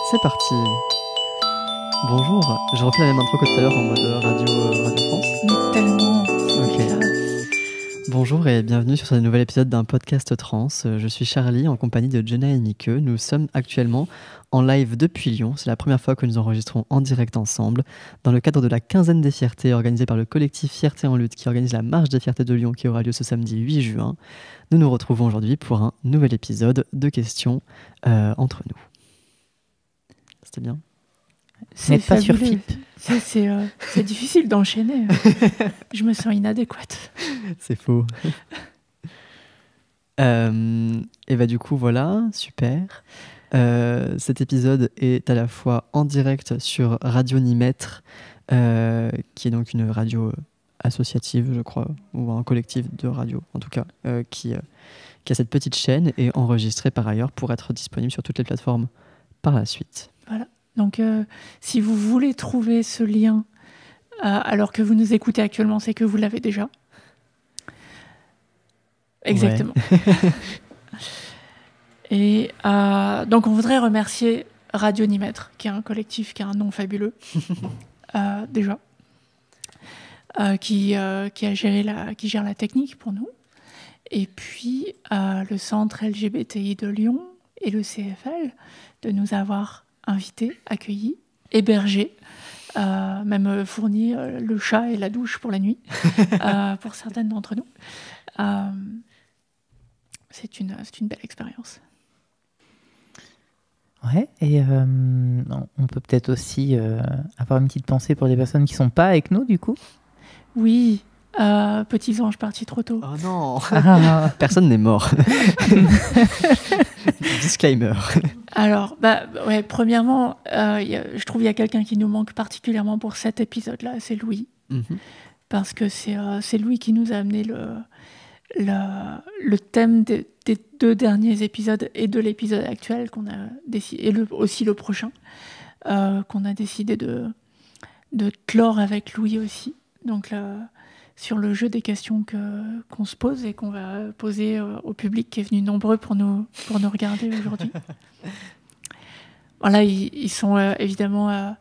C'est parti. Bonjour, je refais la même intro que tout à l'heure en mode Radio France. Mais tellement. Ok. Bonjour et bienvenue sur ce nouvel épisode d'un podcast trans. Je suis Charlie en compagnie de Jenna et Mike. Nous sommes actuellement en live depuis Lyon. C'est la première fois que nous enregistrons en direct ensemble dans le cadre de la quinzaine des fiertés organisée par le collectif Fierté en lutte qui organise la marche des fiertés de Lyon qui aura lieu ce samedi 8 juin. Nous nous retrouvons aujourd'hui pour un nouvel épisode de questions entre nous. C'était bien. C'est pas sur fabuleux. C'est difficile d'enchaîner. Je me sens inadéquate. C'est faux. Et bah du coup voilà, super. Cet épisode est à la fois en direct sur Radio Nimètre, qui est donc une radio associative, je crois, ou un collectif de radio, en tout cas, qui a cette petite chaîne, et enregistré par ailleurs pour être disponible sur toutes les plateformes par la suite. Voilà. Donc, si vous voulez trouver ce lien alors que vous nous écoutez actuellement, c'est que vous l'avez déjà. Exactement. Ouais. Et donc, on voudrait remercier Radio Nimètre, qui est un collectif qui a un nom fabuleux, déjà, qui gère la technique pour nous. Et puis, le centre LGBTI de Lyon et le CFL de nous avoir invités, accueillis, hébergés, même fourni le chat et la douche pour la nuit, pour certaines d'entre nous. C'est une belle expérience. Ouais, et on peut peut-être aussi avoir une petite pensée pour les personnes qui ne sont pas avec nous, du coup. Oui, petits anges partis trop tôt. Oh non. Personne n'est mort. Disclaimer. Alors, premièrement, je trouve qu'il y a quelqu'un qui nous manque particulièrement pour cet épisode-là, c'est Louis. Mm-hmm. Parce que c'est Louis qui nous a amené le thème des 2 derniers épisodes et de l'épisode actuel qu'on a décidé, et aussi le prochain, qu'on a décidé de clore avec Louis aussi. Donc sur le jeu des questions qu'on se pose et qu'on va poser au public qui est venu nombreux pour nous regarder aujourd'hui. Voilà, ils sont évidemment...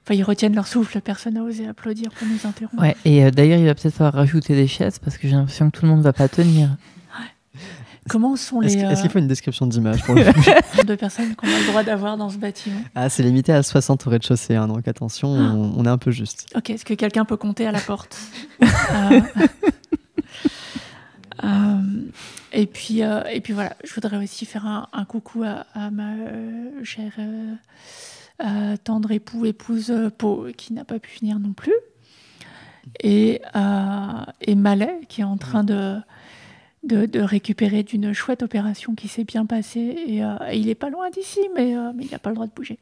ils retiennent leur souffle, personne n'a osé applaudir pour nous interrompre. Ouais, et d'ailleurs, il va peut-être falloir rajouter des chaises parce que j'ai l'impression que tout le monde ne va pas tenir. Ouais. Comment sont les... Est-ce qu'il faut une description d'image pour le de personnes qu'on a le droit d'avoir dans ce bâtiment? Ah, c'est limité à 60 au rez-de-chaussée, hein, donc attention, on est un peu juste. Ok, est-ce que quelqu'un peut compter à la porte? Et puis voilà, je voudrais aussi faire un coucou à ma chère tendre épouse Pau, qui n'a pas pu venir non plus, et Malais, qui est en train de récupérer d'une chouette opération qui s'est bien passée, et il n'est pas loin d'ici, mais il n'a pas le droit de bouger.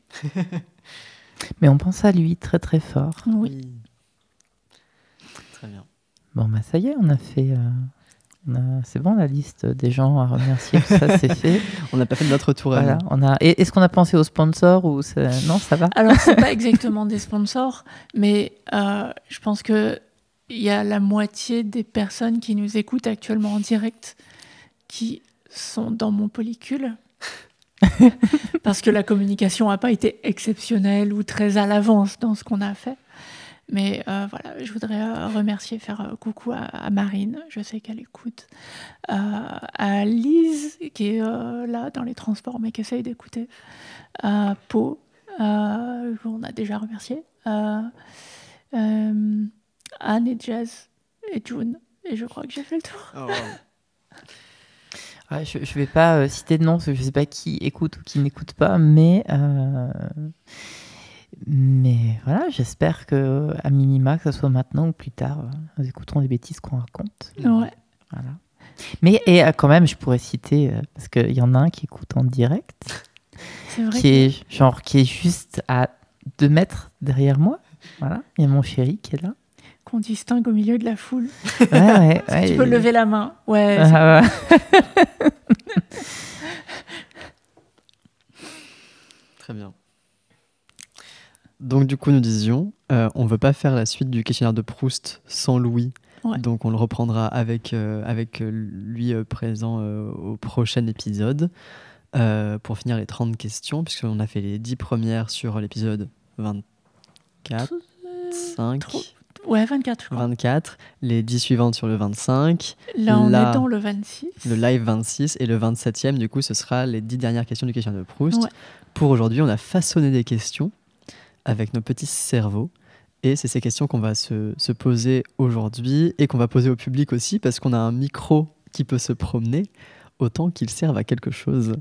Mais on pense à lui très très fort. Oui. Très bien. Bon, ça y est, on a fait... c'est bon, la liste des gens à remercier, tout ça, c'est fait. On n'a pas fait de notre tour. Voilà, est-ce qu'on a pensé aux sponsors ou non, ça va? Alors, c'est pas exactement des sponsors, mais je pense que il y a la moitié des personnes qui nous écoutent actuellement en direct qui sont dans mon polycule. Parce que la communication n'a pas été exceptionnelle ou très à l'avance dans ce qu'on a fait. Mais voilà, je voudrais remercier, faire coucou à Marine, je sais qu'elle écoute, à Lise, qui est là dans les transports, mais qui essaye d'écouter, à Pau, on a déjà remercié, Anne et Jazz et June, et je crois que j'ai fait le tour. Oh, wow. Ouais, je ne vais pas citer de nom, parce que je ne sais pas qui écoute ou qui n'écoute pas, mais voilà, j'espère qu'à minima, que ce soit maintenant ou plus tard, nous écouterons des bêtises qu'on raconte. Ouais. Voilà. Mais quand même, je pourrais citer, parce qu'il y en a un qui écoute en direct, c'est vrai qui est juste à 2 mètres derrière moi. Voilà, il y a mon chéri qui est là. Qu'on distingue au milieu de la foule. Ouais, tu peux lever la main. Ouais. Très bien. Donc du coup, nous disions, on ne veut pas faire la suite du questionnaire de Proust sans Louis. Ouais. Donc on le reprendra avec lui présent au prochain épisode. pour finir les 30 questions, puisqu'on a fait les 10 premières sur l'épisode 24, 5, Ouais, 24, je crois. 24, les 10 suivantes sur le 25. Là, on est dans le 26. Le live 26 et le 27e, du coup, ce sera les 10 dernières questions du questionnaire de Proust. Ouais. Pour aujourd'hui, on a façonné des questions avec nos petits cerveaux. Et c'est ces questions qu'on va se poser aujourd'hui et qu'on va poser au public aussi, parce qu'on a un micro qui peut se promener, autant qu'il serve à quelque chose.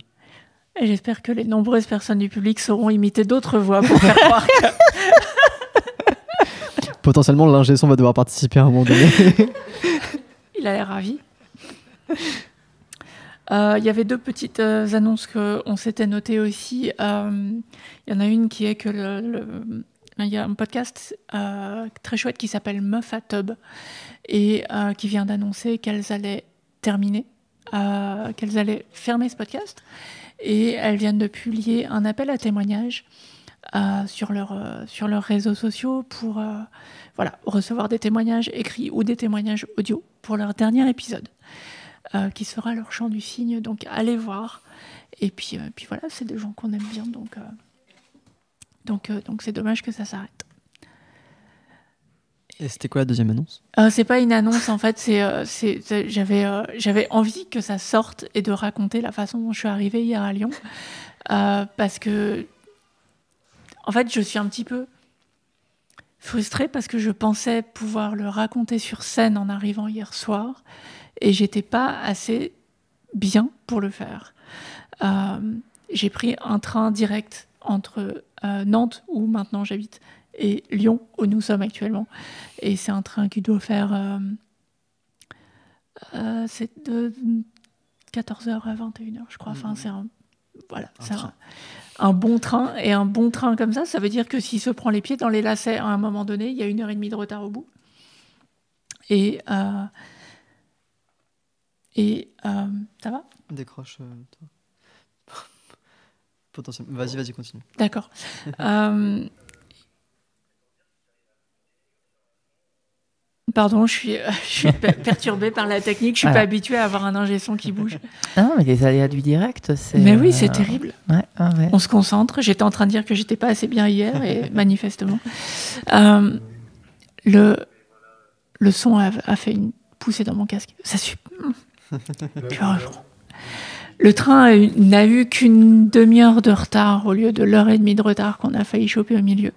Et j'espère que les nombreuses personnes du public sauront imiter d'autres voix pour faire croire que... Potentiellement, l'ingé son va devoir participer à un moment donné. Il a l'air ravi. Il y avait 2 petites annonces qu'on s'était notées aussi. Il y en a une qui est que il y a un podcast très chouette qui s'appelle Meuf à Tub et qui vient d'annoncer qu'elles allaient terminer, qu'elles allaient fermer ce podcast. Et elles viennent de publier un appel à témoignages sur leurs réseaux sociaux pour recevoir des témoignages écrits ou des témoignages audio pour leur dernier épisode, qui sera leur chant du cygne. Donc allez voir. Et puis voilà, c'est des gens qu'on aime bien, donc c'est dommage que ça s'arrête. Et c'était quoi la deuxième annonce ? C'est pas une annonce, en fait, j'avais envie que ça sorte et de raconter la façon dont je suis arrivée hier à Lyon, parce que en fait, je suis un petit peu frustrée parce que je pensais pouvoir le raconter sur scène en arrivant hier soir et j'étais pas assez bien pour le faire. J'ai pris un train direct entre Nantes, où maintenant j'habite, et Lyon, où nous sommes actuellement. Et c'est un train qui doit faire... c'est de 14h à 21h, je crois. Enfin, c'est un bon train. Et un bon train comme ça veut dire que s'il se prend les pieds dans les lacets à un moment donné, il y a 1h30 de retard au bout. Et ça va ? Décroche, toi. Potentiellement. Vas-y, continue. D'accord. Pardon, je suis perturbée par la technique. Je suis pas habituée à avoir un ingé son qui bouge. Non, mais les aléas du direct, c'est... Mais oui, c'est terrible. Ouais. On se concentre. J'étais en train de dire que j'étais pas assez bien hier, et manifestement. Le son a fait une poussée dans mon casque. Ça suit. Le train n'a eu qu'une demi-heure de retard au lieu de l'heure et demie de retard qu'on a failli choper au milieu.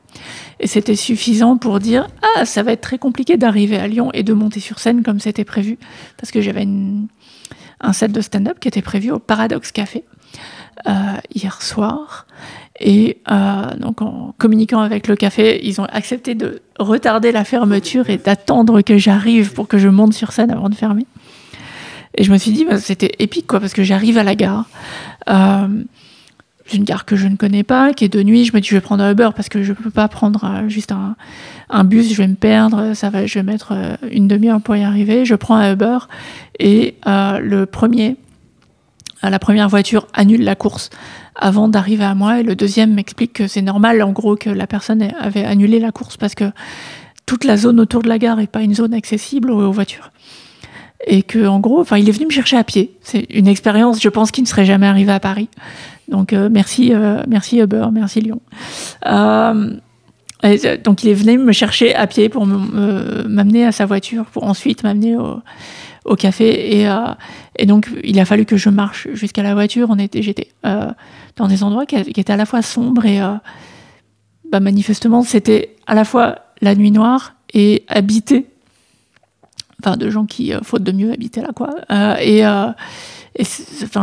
Et c'était suffisant pour dire « Ah, ça va être très compliqué d'arriver à Lyon et de monter sur scène comme c'était prévu. » Parce que j'avais un set de stand-up qui était prévu au Paradox Café hier soir. Et donc, en communiquant avec le café, ils ont accepté de retarder la fermeture et d'attendre que j'arrive pour que je monte sur scène avant de fermer. Et je me suis dit, c'était épique, quoi, parce que j'arrive à la gare. C'est une gare que je ne connais pas, qui est de nuit. Je me dis, je vais prendre un Uber parce que je ne peux pas prendre juste un bus, je vais me perdre. Je vais mettre une demi-heure pour y arriver. Je prends un Uber et la première voiture annule la course avant d'arriver à moi. Et le deuxième m'explique que c'est normal, en gros, que la personne avait annulé la course parce que toute la zone autour de la gare n'est pas une zone accessible aux voitures. Et que, en gros, il est venu me chercher à pied. C'est une expérience, je pense, qui ne serait jamais arrivée à Paris. Donc, merci Uber, merci Lyon. Donc, il est venu me chercher à pied pour m'amener à sa voiture, pour ensuite m'amener au café. Et donc, il a fallu que je marche jusqu'à la voiture. J'étais dans des endroits qui étaient à la fois sombres et manifestement, c'était à la fois la nuit noire et habité. Enfin, de gens qui, faute de mieux, habitaient là, quoi.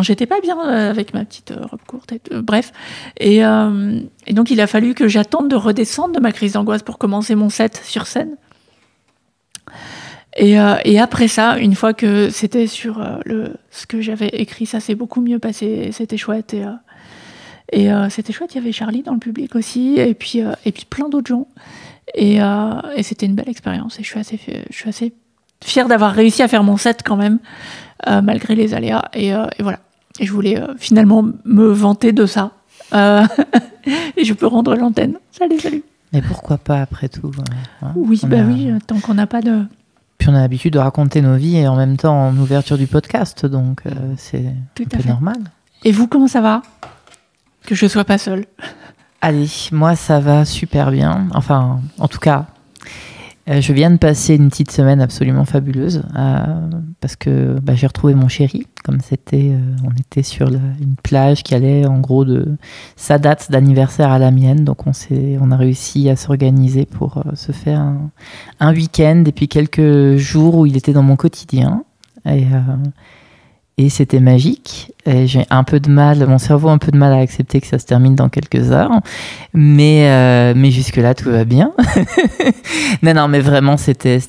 J'étais pas bien avec ma petite robe courte. Bref. Et donc, il a fallu que j'attende de redescendre de ma crise d'angoisse pour commencer mon set sur scène. Et après ça, une fois que c'était sur ce que j'avais écrit, ça s'est beaucoup mieux passé. C'était chouette. Et c'était chouette. Il y avait Charlie dans le public aussi. Et puis plein d'autres gens. Et c'était une belle expérience. Et je suis assez fière d'avoir réussi à faire mon set quand même, malgré les aléas. Et voilà. Et je voulais finalement me vanter de ça. Et je peux rendre l'antenne. Salut. Mais pourquoi pas, après tout, hein, oui, tant qu'on n'a pas de... Puis on a l'habitude de raconter nos vies et en même temps en ouverture du podcast, donc c'est tout un peu normal. Et vous, comment ça va? Que je sois pas seule. Allez, moi ça va super bien. Enfin, en tout cas, je viens de passer une petite semaine absolument fabuleuse parce que j'ai retrouvé mon chéri. Comme on était sur une plage qui allait en gros de sa date d'anniversaire à la mienne. Donc on a réussi à s'organiser pour se faire un week-end et puis quelques jours où il était dans mon quotidien. Et c'était magique. Et j'ai mon cerveau a un peu de mal à accepter que ça se termine dans quelques heures. Mais jusque-là, tout va bien. Non, mais vraiment, c'était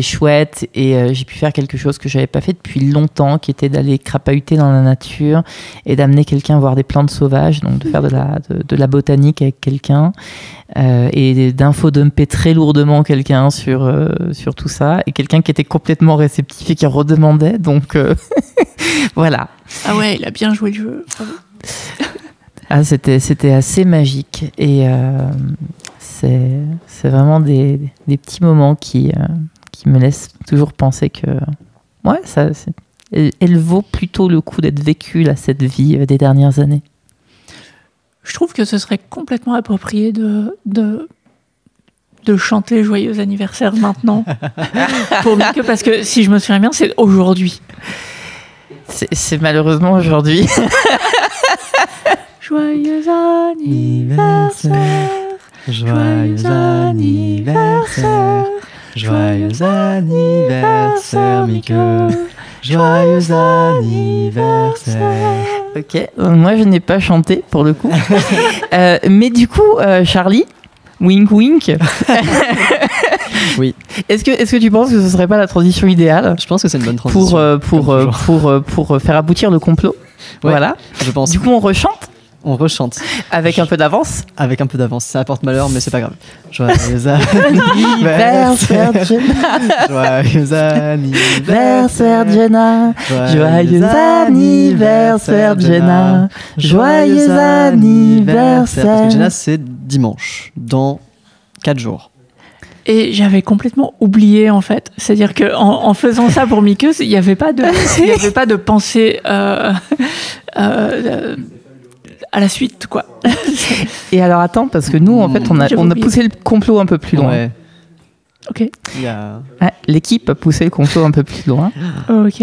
chouette. Et j'ai pu faire quelque chose que j'avais pas fait depuis longtemps, qui était d'aller crapahuter dans la nature et d'amener quelqu'un voir des plantes sauvages, donc de faire de la botanique avec quelqu'un. Et d'infodumper très lourdement quelqu'un sur tout ça. Et quelqu'un qui était complètement réceptif et qui redemandait. Donc, voilà. Ah ouais, il a bien joué le jeu. C'était assez magique. Et c'est vraiment des petits moments qui me laissent toujours penser que elle vaut plutôt le coup d'être vécue, là, cette vie des dernières années. Je trouve que ce serait complètement approprié de chanter Joyeux anniversaire maintenant pour Mike, parce que si je me souviens bien, c'est aujourd'hui. C'est malheureusement aujourd'hui. Joyeux anniversaire, joyeux anniversaire, joyeux anniversaire, Mike. Joyeux anniversaire. Ok, moi je n'ai pas chanté pour le coup. Mais du coup, Charlie, wink wink. Oui. Est-ce que tu penses que ce serait pas la transition idéale? Je pense que c'est une bonne transition. Pour faire aboutir le complot. Ouais, voilà. Je pense. Du coup, on rechante. On rechante. Avec un peu d'avance. Avec un peu d'avance. Ça apporte malheur, mais c'est pas grave. Joyeux anniversaire, Jenna. Joyeux anniversaire, Jenna. Joyeux anniversaire, Jenna. Joyeux anniversaire. Parce que Jenna, c'est dimanche, dans 4 jours. Et j'avais complètement oublié, en fait. C'est-à-dire qu'en faisant ça pour Mikeus, il n'y avait pas de pensée à la suite, quoi. Et alors, attends, parce que nous, en fait, on a poussé le complot un peu plus loin. Ouais. Ok. L'équipe a poussé le complot un peu plus loin. Ok.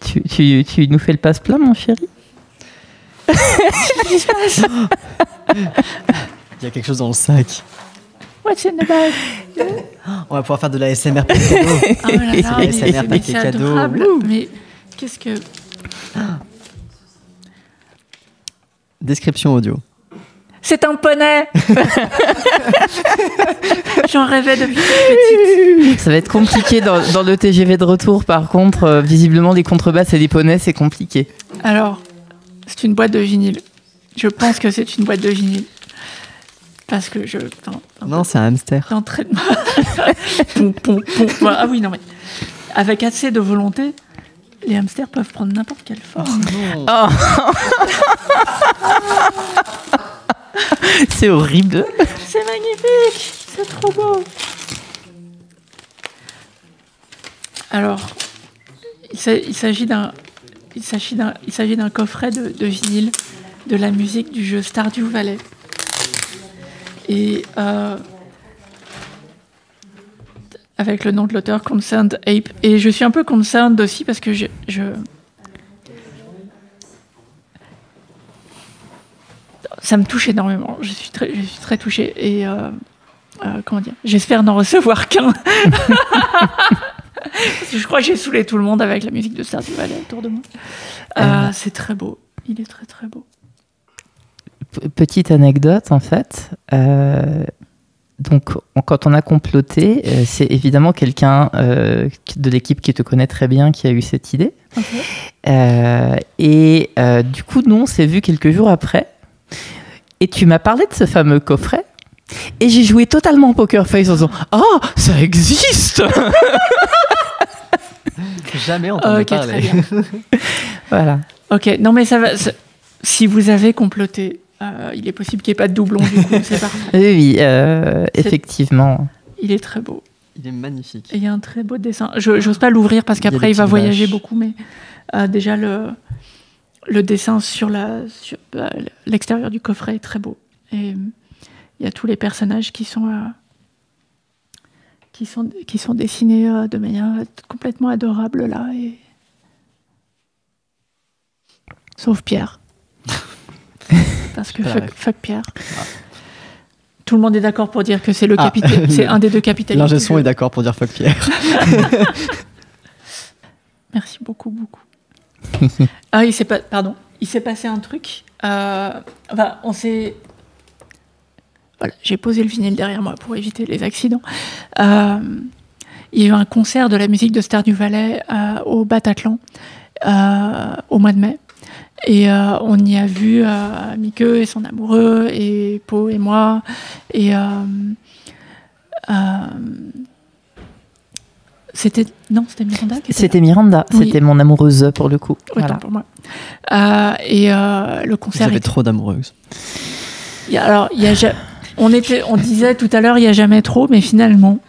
Tu nous fais le passe-plat, mon chéri? Il y a quelque chose dans le sac. What's in the bag? On va pouvoir faire de la SMR paquet cadeau. Oh là là, ASMR paquet cadeau. Mais qu'est-ce que... Description audio. C'est un poney. J'en rêvais depuis petite. Ça va être compliqué dans le TGV de retour. Par contre, visiblement, les contrebasses et les poneys, c'est compliqué. Alors, c'est une boîte de vinyle. Je pense que c'est une boîte de vinyle. Parce que non, c'est un hamster. L'entraînement. Ah oui, non, mais avec assez de volonté, les hamsters peuvent prendre n'importe quelle forme. Oh. C'est horrible. C'est magnifique. C'est trop beau. Alors, il s'agit d'un coffret de vinyle de la musique du jeu Stardew Valley. Et avec le nom de l'auteur, Concerned Ape. Et je suis un peu concerned aussi parce que ça me touche énormément. Je suis très touchée. Et comment dire, j'espère n'en recevoir qu'un. Parce que je crois que j'ai saoulé tout le monde avec la musique de Stardew Valley autour de moi. C'est très beau. Il est très très beau. Petite anecdote, en fait. Donc, quand on a comploté, c'est évidemment quelqu'un de l'équipe qui te connaît très bien qui a eu cette idée. Okay. Et du coup, nous, on s'est vus quelques jours après. Et tu m'as parlé de ce fameux coffret. Et j'ai joué totalement poker face en disant « Ah, ça existe !» Jamais entendu parler. Très bien. Voilà. Ok, non mais ça va. Si vous avez comploté, il est possible qu'il n'y ait pas de doublon du coup, c'est parfait. Oui, effectivement. Il est très beau. Il est magnifique. Et il y a un très beau dessin. J'ose pas l'ouvrir parce qu'après il va voyager beaucoup, mais déjà le dessin sur l'extérieur du coffret est très beau. Et il y a tous les personnages qui sont dessinés de manière complètement adorable là. Sauf Pierre. Parce que fuck Pierre. Ah. Tout le monde est d'accord pour dire que c'est le capitaine. C'est un des deux capitaines. L'ingé son est d'accord pour dire fuck Pierre. Merci beaucoup. Il s'est passé un truc. Voilà, j'ai posé le vinyle derrière moi pour éviter les accidents. Il y a eu un concert de la musique de Stardew Valley au Bataclan au mois de mai. Et on y a vu Mieke et son amoureux, et Po et moi. Et c'était Miranda. C'était Miranda, oui. C'était mon amoureuse pour le coup. Autant pour moi. Le concert. J'avais trop d'amoureuses. On disait tout à l'heure, il n'y a jamais trop, mais finalement,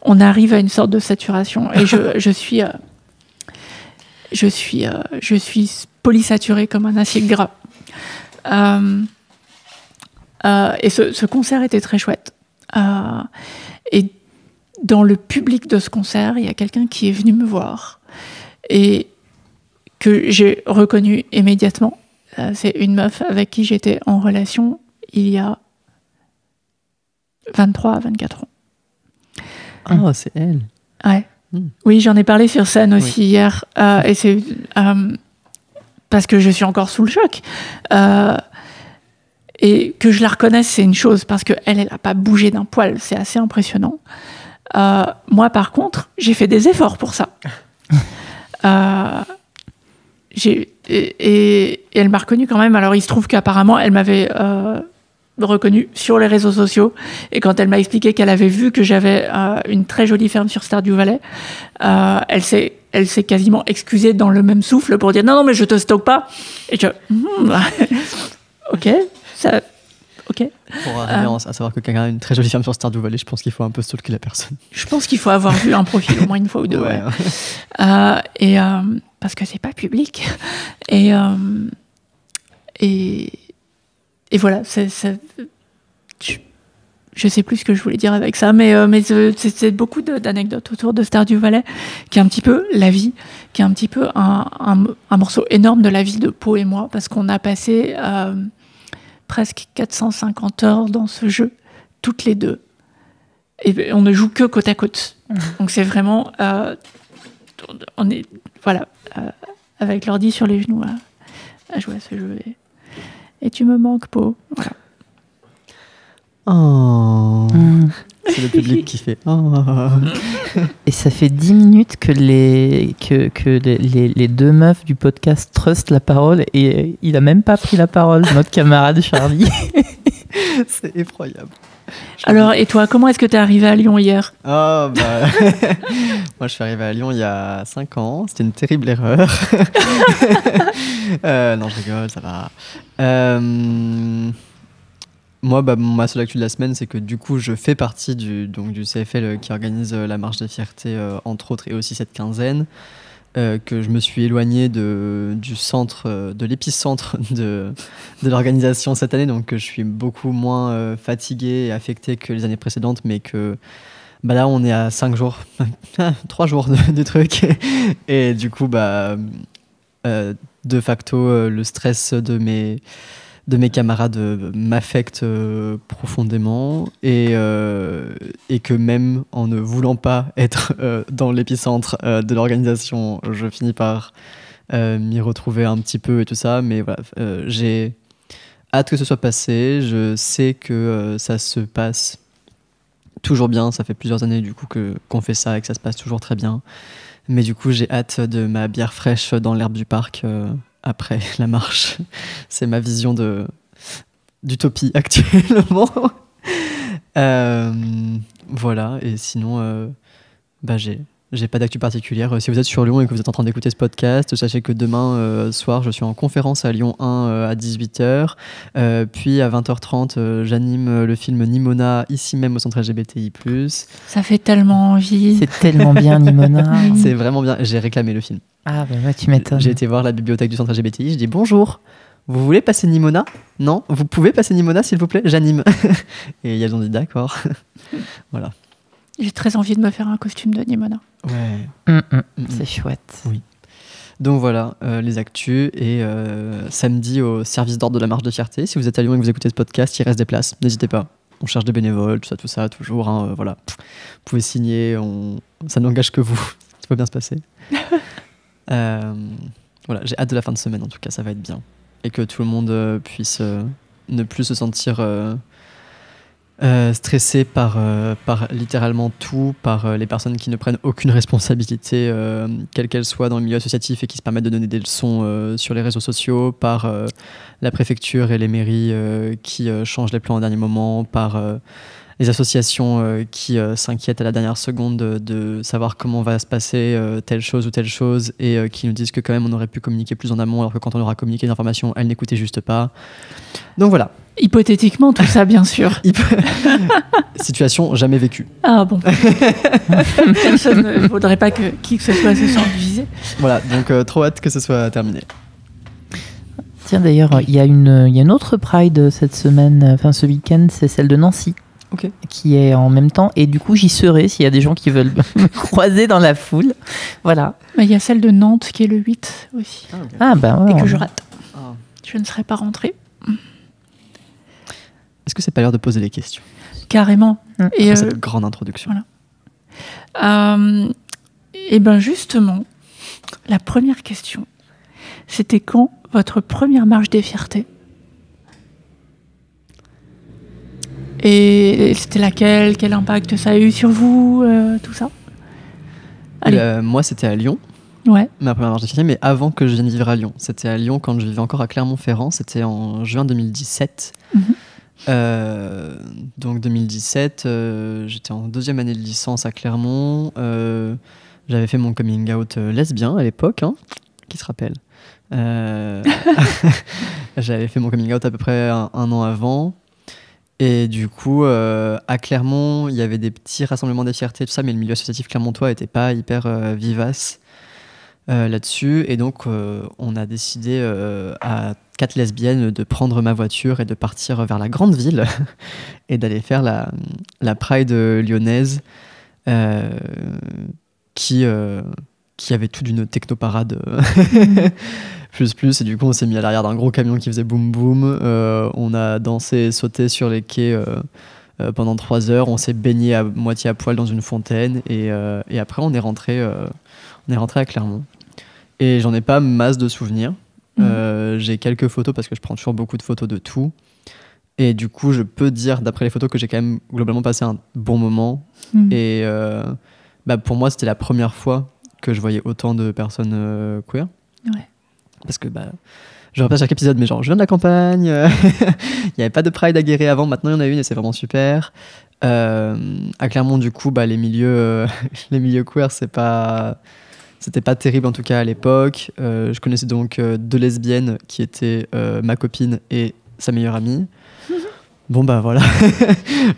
on arrive à une sorte de saturation. Et je suis polysaturée comme un acier gras. Et ce concert était très chouette. Et dans le public de ce concert, il y a quelqu'un qui est venu me voir et que j'ai reconnu immédiatement. C'est une meuf avec qui j'étais en relation il y a 23 à 24 ans. Ah, c'est elle. Ouais. Oui, j'en ai parlé sur scène aussi hier. Et c'est parce que je suis encore sous le choc. Et que je la reconnaisse, c'est une chose, parce qu'elle n'a pas bougé d'un poil. C'est assez impressionnant. Moi, par contre, j'ai fait des efforts pour ça. Et elle m'a reconnue quand même. Alors, il se trouve qu'apparemment, elle m'avait reconnue sur les réseaux sociaux. Et quand elle m'a expliqué qu'elle avait vu que j'avais une très jolie ferme sur Stardew Valley, elle s'est quasiment excusée dans le même souffle pour dire non, mais je te stocke pas. Et je... ok, ça... Ok. Pour arriver à savoir que quelqu'un a une très jolie ferme sur Stardew Valley, je pense qu'il faut un peu stalker la personne. Je pense qu'il faut avoir vu un profil au moins une fois ou deux. Ouais. Parce que c'est pas public. Et voilà, je sais plus ce que je voulais dire avec ça, mais c'est beaucoup d'anecdotes autour de Stardew Valley, qui est un petit peu la vie, qui est un petit peu un morceau énorme de la vie de Po et moi, parce qu'on a passé presque 450 heures dans ce jeu, toutes les deux. Et on ne joue que côte à côte. Donc c'est vraiment... on est, voilà, avec l'ordi sur les genoux à jouer à ce jeu. Et tu me manques, Po. Voilà. Oh. C'est le public qui fait oh. Et ça fait 10 minutes que les deux meufs du podcast trustent la parole et il a même pas pris la parole, notre camarade Charlie. C'est effroyable. Alors, et toi, comment est-ce que tu es arrivé à Lyon hier ? Moi, je suis arrivé à Lyon il y a 5 ans. C'était une terrible erreur. Non, je rigole, ça va. Moi, ma seule actu de la semaine, c'est que du coup, je fais partie du CFL qui organise la marche des fiertés, entre autres, et aussi cette quinzaine, que je me suis éloigné du centre, de l'épicentre de l'organisation cette année, donc que je suis beaucoup moins fatigué et affecté que les années précédentes, mais que là, on est à 5 jours, 3 jours du truc, et du coup, de facto, le stress de mes camarades m'affectent profondément et que même en ne voulant pas être dans l'épicentre de l'organisation, je finis par m'y retrouver un petit peu et tout ça. Mais voilà, j'ai hâte que ce soit passé. Je sais que ça se passe toujours bien. Ça fait plusieurs années du coup qu'on fait ça et que ça se passe toujours très bien. Mais du coup, j'ai hâte de ma bière fraîche dans l'herbe du parc après la marche. C'est ma vision d'utopie actuellement. Voilà, et sinon, j'ai pas d'actu particulière. Si vous êtes sur Lyon et que vous êtes en train d'écouter ce podcast, sachez que demain soir, je suis en conférence à Lyon 1 à 18h. Puis à 20h30, j'anime le film Nimona, ici même au centre LGBTI+. Ça fait tellement envie. C'est tellement bien, Nimona. C'est vraiment bien. J'ai réclamé le film. Ah bah ouais, tu m'étonnes. J'ai été voir la bibliothèque du centre LGBTI, je dis bonjour, vous voulez passer Nimona? Non, vous pouvez passer Nimona s'il vous plaît, j'anime. Et ils ont dit d'accord. Voilà. J'ai très envie de me faire un costume de Nimona. Ouais. C'est chouette. Oui. Donc voilà, les actus. Et samedi au service d'ordre de la marche de fierté. Si vous êtes à Lyon et que vous écoutez ce podcast, il reste des places. N'hésitez pas. On cherche des bénévoles, tout ça, toujours. Hein, voilà. Vous pouvez signer. Ça n'engage que vous. Ça peut bien se passer. Voilà, j'ai hâte de la fin de semaine. En tout cas, ça va être bien. Et que tout le monde puisse ne plus se sentir stressé par littéralement tout, par les personnes qui ne prennent aucune responsabilité, quelle qu'elle soit, dans le milieu associatif et qui se permettent de donner des leçons sur les réseaux sociaux, par la préfecture et les mairies qui changent les plans au dernier moment, par les associations qui s'inquiètent à la dernière seconde de savoir comment va se passer telle chose ou telle chose et qui nous disent que quand même on aurait pu communiquer plus en amont alors que quand on aura communiqué l'information, elles n'écoutaient juste pas. Donc voilà. Hypothétiquement, tout ça, bien sûr. Situation jamais vécue. Ah bon. Personne ne voudrait pas que qui que ce soit se sente visé. Voilà, donc trop hâte que ce soit terminé. Tiens, d'ailleurs, il y a une autre Pride cette semaine, enfin ce week-end, c'est celle de Nancy. Okay. Qui est en même temps, et du coup j'y serai s'il y a des gens qui veulent me croiser dans la foule. Voilà. Mais il y a celle de Nantes qui est le 8 aussi. Ah, okay. Ah bah ouais. Et que je rate. Ah. Je ne serai pas rentrée. Est-ce que c'est pas l'heure de poser les questions? Carrément. Et après cette grande introduction. Voilà. Et ben justement, la première question, c'était quand votre première marche des fiertés? Et c'était laquelle? Quel impact ça a eu sur vous? Tout ça. Allez. Moi, c'était à Lyon. Ouais. Ma première marche de fierté, mais avant que je vienne vivre à Lyon. C'était à Lyon quand je vivais encore à Clermont-Ferrand. C'était en juin 2017. Donc 2017, j'étais en 2e année de licence à Clermont. J'avais fait mon coming out lesbien à l'époque, hein, qui se rappelle. J'avais fait mon coming out à peu près un an avant. Et du coup, à Clermont, il y avait des petits rassemblements des fiertés, tout ça, mais le milieu associatif clermontois n'était pas hyper vivace là-dessus. Et donc, on a décidé à 4 lesbiennes de prendre ma voiture et de partir vers la grande ville et d'aller faire la Pride lyonnaise qui avait tout d'une technoparade plus. Et du coup, on s'est mis à l'arrière d'un gros camion qui faisait boum boum. On a dansé et sauté sur les quais pendant 3 heures. On s'est baigné à moitié à poil dans une fontaine. Et après, on est rentré à Clermont. Et j'en ai pas masse de souvenirs. J'ai quelques photos parce que je prends toujours beaucoup de photos de tout. Et du coup, je peux dire, d'après les photos, que j'ai quand même globalement passé un bon moment. Et pour moi, c'était la première fois que je voyais autant de personnes queer. Ouais. Parce que je répète chaque épisode, mais genre je viens de la campagne, il n'y avait pas de Pride à Guéret avant, maintenant il y en a une et c'est vraiment super. À Clermont, du coup, les milieux queer, c'était pas terrible en tout cas à l'époque. Je connaissais donc 2 lesbiennes qui étaient ma copine et sa meilleure amie. Bon voilà,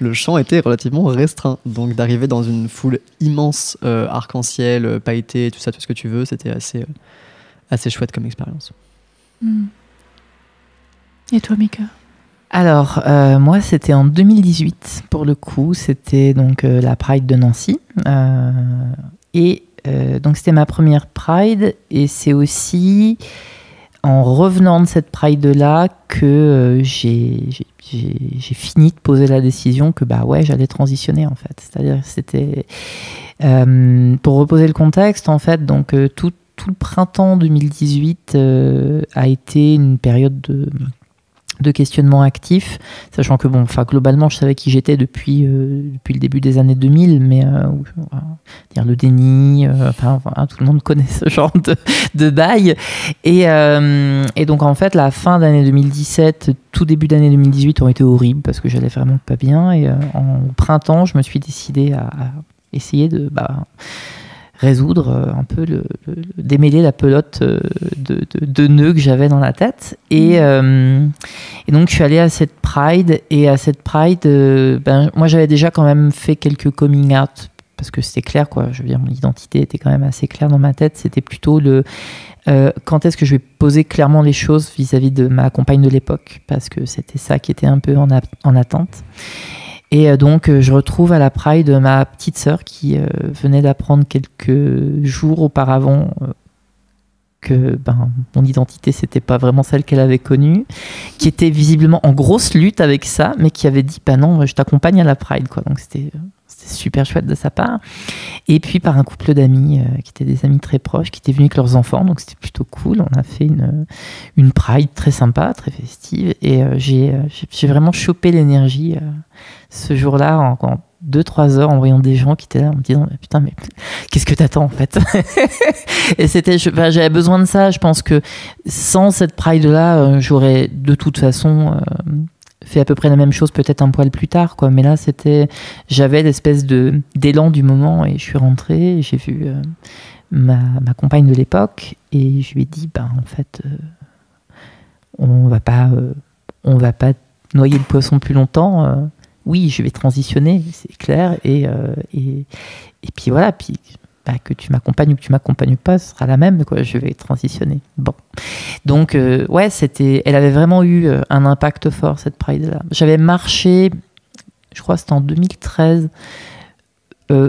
le champ était relativement restreint, donc d'arriver dans une foule immense, arc-en-ciel, pailleté, tout ça, tout ce que tu veux, c'était assez chouette comme expérience. Et toi, Mika? Alors, moi, c'était en 2018, pour le coup. C'était donc la Pride de Nancy. Donc, c'était ma première Pride. Et c'est aussi en revenant de cette Pride-là que j'ai fini de poser la décision que, j'allais transitionner, en fait. C'est-à-dire que c'était... pour reposer le contexte, en fait, donc tout le printemps 2018 a été une période de questionnement actif, sachant que globalement je savais qui j'étais depuis le début des années 2000, mais dire le déni, tout le monde connaît ce genre de bail. Et donc en fait la fin d'année 2017, tout début d'année 2018 ont été horribles parce que j'allais vraiment pas bien. Et en printemps, je me suis décidée à essayer de résoudre un peu démêler la pelote de nœuds que j'avais dans la tête. Et donc je suis allée à cette Pride, et à cette Pride moi j'avais déjà quand même fait quelques coming out parce que c'était clair, quoi. Je veux dire, mon identité était quand même assez claire dans ma tête. C'était plutôt quand est-ce que je vais poser clairement les choses vis-à-vis de ma compagne de l'époque, parce que c'était ça qui était un peu en attente. Et donc, je retrouve à la Pride ma petite sœur qui venait d'apprendre quelques jours auparavant que mon identité, c'était pas vraiment celle qu'elle avait connue, qui était visiblement en grosse lutte avec ça, mais qui avait dit, non, je t'accompagne à la Pride, quoi. Donc, c'était super chouette de sa part. Et puis par un couple d'amis qui étaient des amis très proches, qui étaient venus avec leurs enfants, donc c'était plutôt cool. On a fait une Pride très sympa, très festive, et j'ai vraiment chopé l'énergie ce jour-là en 2-3 heures en voyant des gens qui étaient là en me disant putain, mais qu'est-ce que t'attends en fait. Et j'avais besoin de ça. Je pense que sans cette Pride-là, j'aurais de toute façon fait à peu près la même chose, peut-être un poil plus tard, quoi. Mais là, j'avais l'espèce d'élan du moment, et je suis rentrée, j'ai vu ma compagne de l'époque, et je lui ai dit, en fait, on va pas noyer le poisson plus longtemps. Oui, je vais transitionner, c'est clair, et puis voilà, que tu m'accompagnes ou que tu m'accompagnes pas, ce sera la même, quoi. Je vais transitionner. Bon, donc elle avait vraiment eu un impact fort, cette Pride-là. J'avais marché, je crois que c'était en 2013,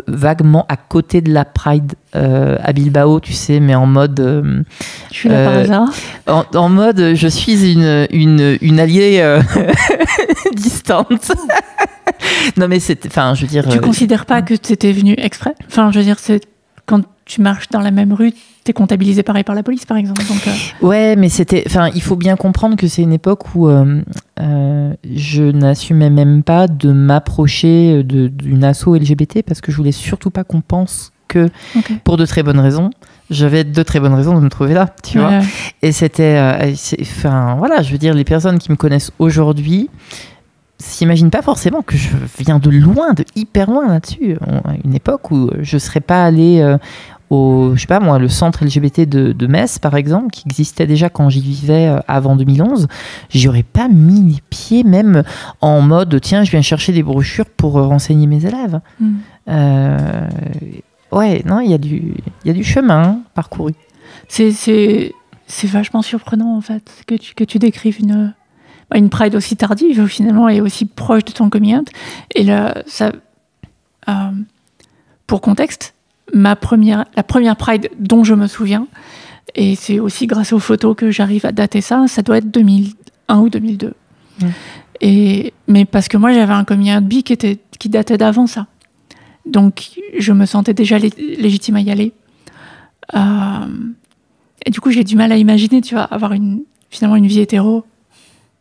vaguement à côté de la Pride à Bilbao, tu sais, mais en mode je suis là par hasard, en mode je suis une alliée distante. Non, mais je veux dire, tu considères pas que tu étais venu exprès? Enfin, je veux dire, c'est quand tu marches dans la même rue, t'es comptabilisé pareil par la police, par exemple. Donc, ouais, mais il faut bien comprendre que c'est une époque où je n'assumais même pas de m'approcher d'une asso LGBT, parce que je voulais surtout pas qu'on pense que, pour de très bonnes raisons, j'avais de très bonnes raisons de me trouver là, tu vois. Et voilà, je veux dire, les personnes qui me connaissent aujourd'hui s'imaginent pas forcément que je viens de loin, de hyper loin là-dessus. À une époque où je serais pas allée je sais pas moi, le centre LGBT de Metz, par exemple, qui existait déjà quand j'y vivais avant 2011, j'y aurais pas mis les pieds, même en mode tiens, je viens chercher des brochures pour renseigner mes élèves. Ouais, non, il y a du chemin parcouru. C'est vachement surprenant, en fait, que tu décrives une Pride aussi tardive, finalement, et aussi proche de ton coming out. Et là, pour contexte, la première Pride dont je me souviens, et c'est aussi grâce aux photos que j'arrive à dater ça doit être 2001 ou 2002. Mais parce que moi, j'avais un coming out bi qui datait d'avant ça. Donc, je me sentais déjà légitime à y aller. Et du coup, j'ai du mal à imaginer, tu vois, avoir finalement une vie hétéro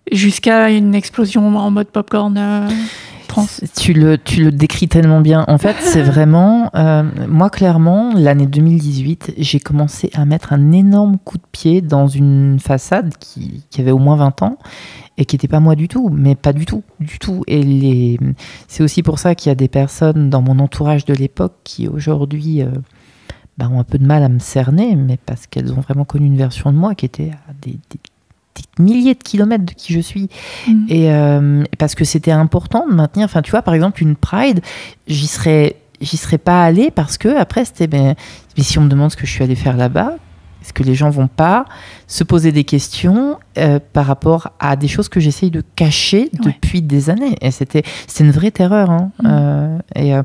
jusqu'à une explosion en mode popcorn trans. Tu le décris tellement bien. En fait, c'est vraiment... moi, clairement, l'année 2018, j'ai commencé à mettre un énorme coup de pied dans une façade qui avait au moins 20 ans et qui n'était pas moi du tout, mais pas du tout. Et c'est aussi pour ça qu'il y a des personnes dans mon entourage de l'époque qui, aujourd'hui... ont un peu de mal à me cerner, mais parce qu'elles ont vraiment connu une version de moi qui était à des milliers de kilomètres de qui je suis. Et parce que c'était important de maintenir, enfin tu vois, par exemple une Pride, j'y serais pas allée parce que après c'était mais si on me demande ce que je suis allée faire là-bas, est-ce que les gens vont pas se poser des questions par rapport à des choses que j'essaye de cacher depuis des années. Et c'était une vraie terreur, hein.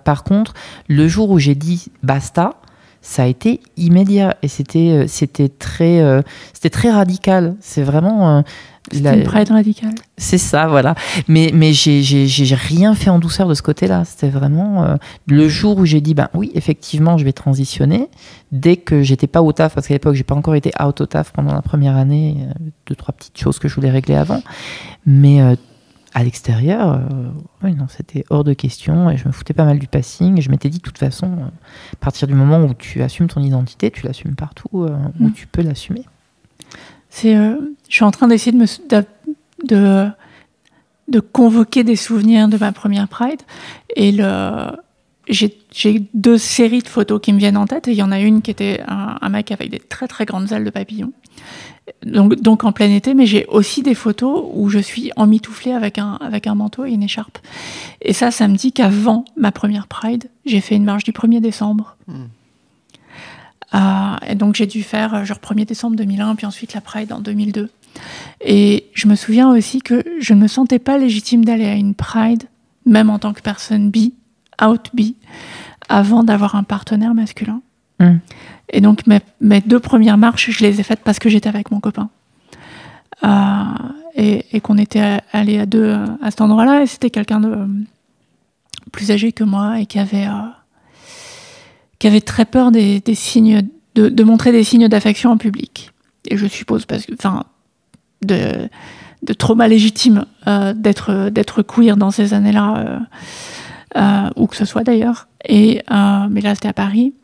Par contre, le jour où j'ai dit basta, ça a été immédiat et c'était très radical. C'est vraiment c'était une Pride radicale. C'est ça, voilà. Mais j'ai rien fait en douceur de ce côté-là. C'était vraiment le jour où j'ai dit oui, effectivement, je vais transitionner. Dès que j'étais pas au taf, parce qu'à l'époque j'ai pas encore été out au taf pendant la première année, 2-3 petites choses que je voulais régler avant. Mais à l'extérieur, c'était hors de question et je me foutais pas mal du passing. Et je m'étais dit, de toute façon, à partir du moment où tu assumes ton identité, tu l'assumes partout où tu peux l'assumer. Je suis en train d'essayer de convoquer des souvenirs de ma première Pride et j'ai 2 séries de photos qui me viennent en tête, et il y en a une qui était un mec avec des très très grandes ailes de papillon, donc en plein été, mais j'ai aussi des photos où je suis emmitouflée avec un manteau et une écharpe. Et ça me dit qu'avant ma première Pride, j'ai fait une marche du 1er décembre. Et donc j'ai dû faire genre 1er décembre 2001, puis ensuite la Pride en 2002. Et je me souviens aussi que je ne me sentais pas légitime d'aller à une Pride, même en tant que personne bi, out bi, avant d'avoir un partenaire masculin. Et donc mes 2 premières marches, je les ai faites parce que j'étais avec mon copain. Et qu'on était allés à 2 à cet endroit-là, et c'était quelqu'un de plus âgé que moi et qui avait très peur des signes, de montrer des signes d'affection en public. Et je suppose parce que, de trauma légitime d'être queer dans ces années-là, où que ce soit d'ailleurs. Mais là, c'était à Paris.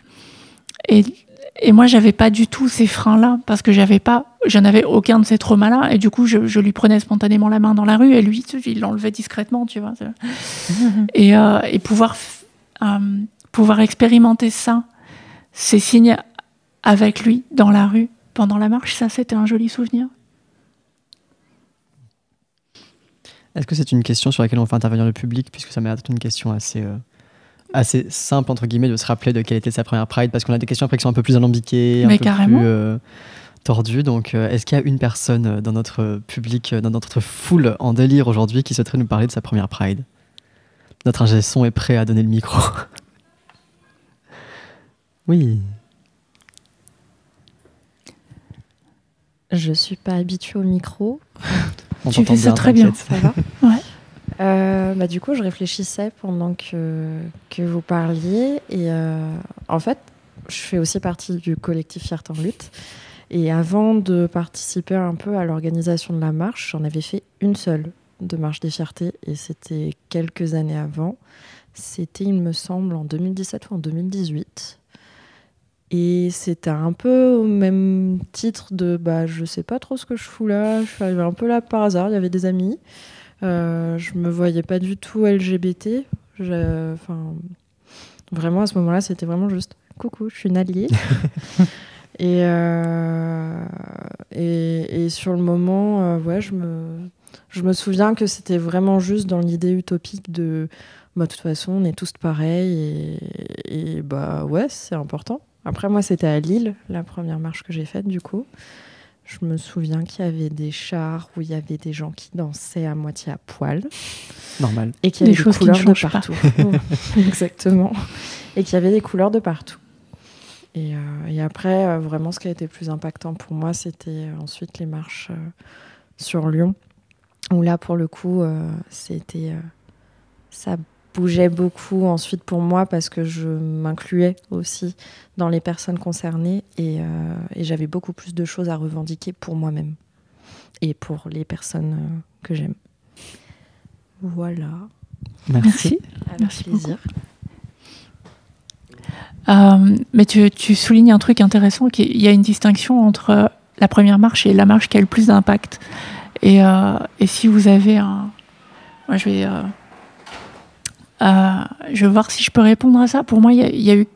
Et moi, j'avais pas du tout ces freins-là, parce que j'en avais aucun de ces traumas-là. Et du coup, je lui prenais spontanément la main dans la rue, et lui, il l'enlevait discrètement, tu vois. Et pouvoir expérimenter ça, ces signes avec lui dans la rue pendant la marche, ça, c'était un joli souvenir. Est-ce que c'est une question sur laquelle on fait intervenir le public, puisque ça m'a l'air d'être une question assez simple, entre guillemets, de se rappeler de quelle était sa première Pride, parce qu'on a des questions après qui sont un peu plus alambiquées, un peu plus tordues. Donc, est-ce qu'il y a une personne dans notre public, dans notre foule en délire aujourd'hui, qui souhaiterait nous parler de sa première Pride? Notre ingé son est prêt à donner le micro. Oui. Je suis pas habituée au micro. Tu fais ça très bien. Ça va? Ouais. Du coup, je réfléchissais pendant que vous parliez. Et en fait, je fais aussi partie du collectif Fierté en lutte. Et avant de participer un peu à l'organisation de la marche, j'en avais fait une seule de Marche des Fiertés. Et c'était quelques années avant. C'était, il me semble, en 2017 ou en 2018. Et c'était un peu au même titre de je sais pas trop ce que je fous là, je suis arrivée un peu là par hasard, il y avait des amis, je me voyais pas du tout LGBT, vraiment à ce moment-là c'était vraiment juste coucou, je suis une alliée. et sur le moment, je me souviens que c'était vraiment juste dans l'idée utopique de de toute façon on est tous pareils et c'est important. Après, moi, c'était à Lille, la première marche que j'ai faite, du coup. Je me souviens qu'il y avait des chars où il y avait des gens qui dansaient à moitié à poil. Normal. Et qu'il y avait des couleurs de partout. Exactement. Et qu'il y avait des couleurs de partout. Et après, vraiment, ce qui a été plus impactant pour moi, c'était ensuite les marches sur Lyon. Où là, pour le coup, c'était... ça bougeait beaucoup ensuite pour moi parce que je m'incluais aussi dans les personnes concernées et j'avais beaucoup plus de choses à revendiquer pour moi-même et pour les personnes que j'aime. Voilà. Merci. Avec Merci plaisir. Mais tu soulignes un truc intéressant, qu'il y a une distinction entre la première marche et la marche qui a le plus d'impact. Et si vous avez moi, je vais voir si je peux répondre à ça. Pour moi, il y a eu...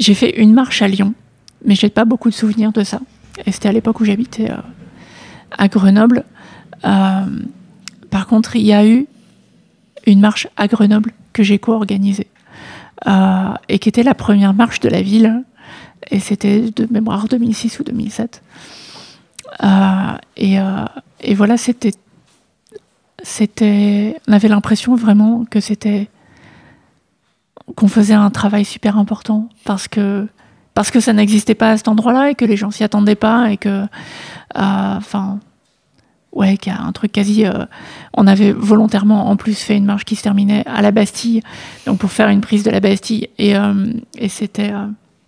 j'ai fait une marche à Lyon, mais j'ai pas beaucoup de souvenirs de ça. Et c'était à l'époque où j'habitais à Grenoble. Par contre, il y a eu une marche à Grenoble que j'ai co-organisée et qui était la première marche de la ville. Et c'était de mémoire 2006 ou 2007. Et voilà, on avait l'impression vraiment qu'on faisait un travail super important parce que ça n'existait pas à cet endroit-là et que les gens s'y attendaient pas et que qu'il y a un truc quasi... on avait volontairement en plus fait une marche qui se terminait à la Bastille, donc pour faire une prise de la Bastille et c'était...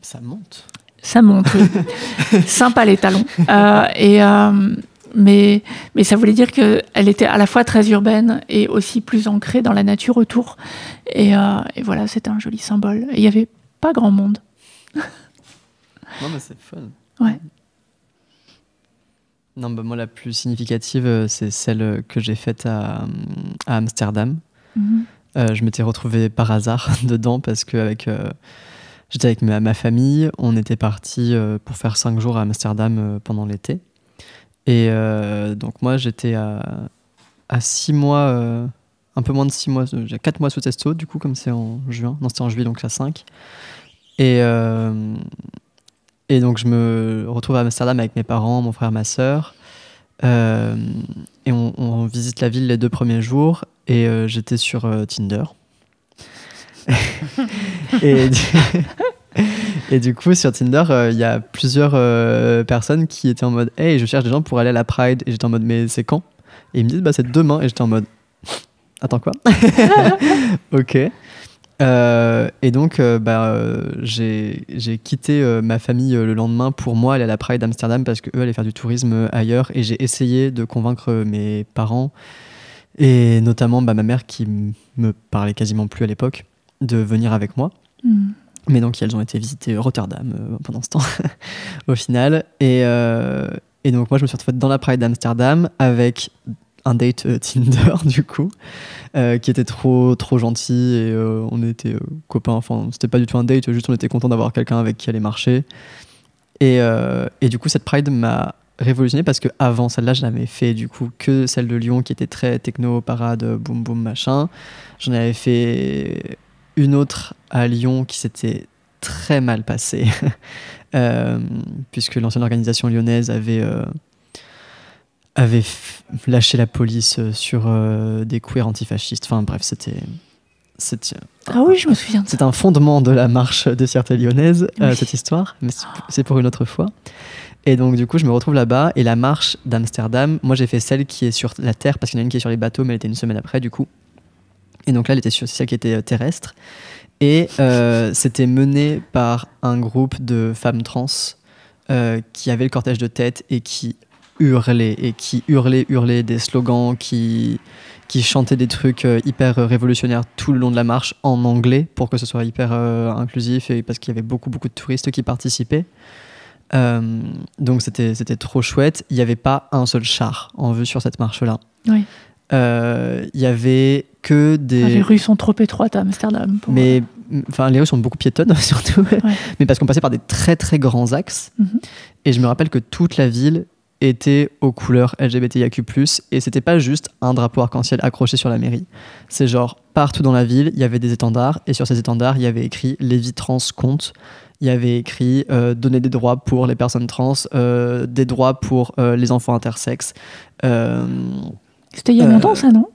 Ça monte. Ça monte, oui. Sympa les talons. Mais ça voulait dire qu'elle était à la fois très urbaine et aussi plus ancrée dans la nature autour. Et voilà, c'était un joli symbole. Et il n'y avait pas grand monde. Non, mais c'est fun. Ouais. Non, moi, la plus significative, c'est celle que j'ai faite à Amsterdam. Mm-hmm. Je m'étais retrouvé par hasard dedans parce que j'étais avec ma famille. On était partis pour faire 5 jours à Amsterdam pendant l'été. Et donc moi, j'étais à 6 mois, un peu moins de 6 mois, j'ai 4 mois sous testo, du coup, comme c'est en juin. Non, c'était en juillet, donc à 5. Et donc, je me retrouve à Amsterdam avec mes parents, mon frère, ma sœur. Et on visite la ville les 2 premiers jours. Et j'étais sur Tinder. Et du coup, sur Tinder, il y a plusieurs personnes qui étaient en mode « Hey, je cherche des gens pour aller à la Pride. » Et j'étais en mode « Mais c'est quand ?» Et ils me disent « Bah, c'est demain. » Et j'étais en mode « Attends, quoi ?» Ok. Et donc, j'ai quitté ma famille le lendemain pour moi aller à la Pride d'Amsterdam parce qu'eux allaient faire du tourisme ailleurs. Et j'ai essayé de convaincre mes parents et notamment ma mère qui me parlait quasiment plus à l'époque de venir avec moi. Mais donc, elles ont été visiter Rotterdam pendant ce temps, au final. Et donc, moi, je me suis retrouvée dans la Pride d'Amsterdam avec un date Tinder, du coup, qui était trop gentil. Et on était copains. Enfin, c'était pas du tout un date, juste on était content d'avoir quelqu'un avec qui aller marcher. Et du coup, cette Pride m'a révolutionné parce qu'avant celle-là, je n'avais fait du coup que celle de Lyon qui était très techno, parade, boum boum, machin. J'en avais fait une autre à Lyon qui s'était très mal passée puisque l'ancienne organisation lyonnaise avait lâché la police sur des queers antifascistes. Enfin bref, c'était Ah oui, je me souviens. C'est un fondement de la marche des fiertés lyonnaises, cette histoire, mais c'est pour une autre fois. Et donc du coup, je me retrouve là-bas et la marche d'Amsterdam, moi j'ai fait celle qui est sur la terre parce qu'il y en a une qui est sur les bateaux, mais elle était une semaine après du coup. Et donc là, elle était sur celle qui était terrestre. Et c'était mené par un groupe de femmes trans qui avaient le cortège de tête et qui hurlaient des slogans, qui chantaient des trucs hyper révolutionnaires tout le long de la marche en anglais pour que ce soit hyper inclusif et parce qu'il y avait beaucoup de touristes qui participaient. Donc c'était trop chouette. Il n'y avait pas un seul char en vue sur cette marche-là. Oui. Il y avait que des... Les rues sont trop étroites à Amsterdam. Mais les rues sont beaucoup piétonnes surtout, mais parce qu'on passait par des très très grands axes. Et je me rappelle que toute la ville était aux couleurs LGBTIQ+, et c'était pas juste un drapeau arc-en-ciel accroché sur la mairie. C'est genre partout dans la ville, il y avait des étendards, et sur ces étendards, il y avait écrit « Les vies trans comptent ». Il y avait écrit donner des droits pour les personnes trans, des droits pour les enfants intersexes. C'était il y a longtemps, ça, non?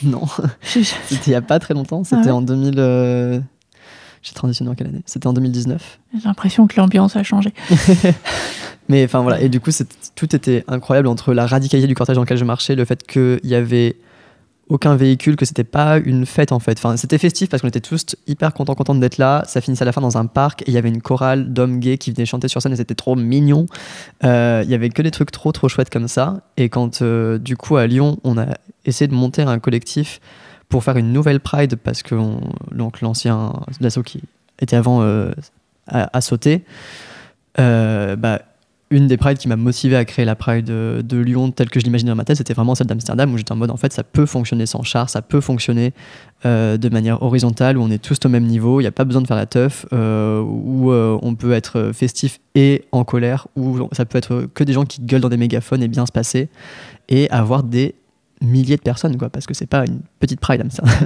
Non, c'était il y a pas très longtemps. C'était en 2000. J'ai transitionné en quelle année? C'était en 2019. J'ai l'impression que l'ambiance a changé. Mais enfin voilà, et du coup, tout était incroyable entre la radicalité du cortège dans lequel je marchais, le fait qu'il y avait aucun véhicule, que c'était pas une fête en fait. Enfin, c'était festif parce qu'on était tous hyper contents d'être là. Ça finissait à la fin dans un parc et il y avait une chorale d'hommes gays qui venaient chanter sur scène et c'était trop mignon. Il y avait que des trucs trop chouettes comme ça. Et quand du coup à Lyon, on a essayé de monter un collectif pour faire une nouvelle Pride parce que donc l'ancien l'assaut qui était avant a sauté. Une des prides qui m'a motivé à créer la Pride de Lyon telle que je l'imaginais dans ma tête, c'était vraiment celle d'Amsterdam où j'étais en mode en fait ça peut fonctionner sans char, ça peut fonctionner de manière horizontale où on est tous au même niveau, il n'y a pas besoin de faire la teuf, où on peut être festif et en colère, où ça peut être que des gens qui gueulent dans des mégaphones et bien se passer et avoir des milliers de personnes quoi, parce que c'est pas une petite Pride Amsterdam.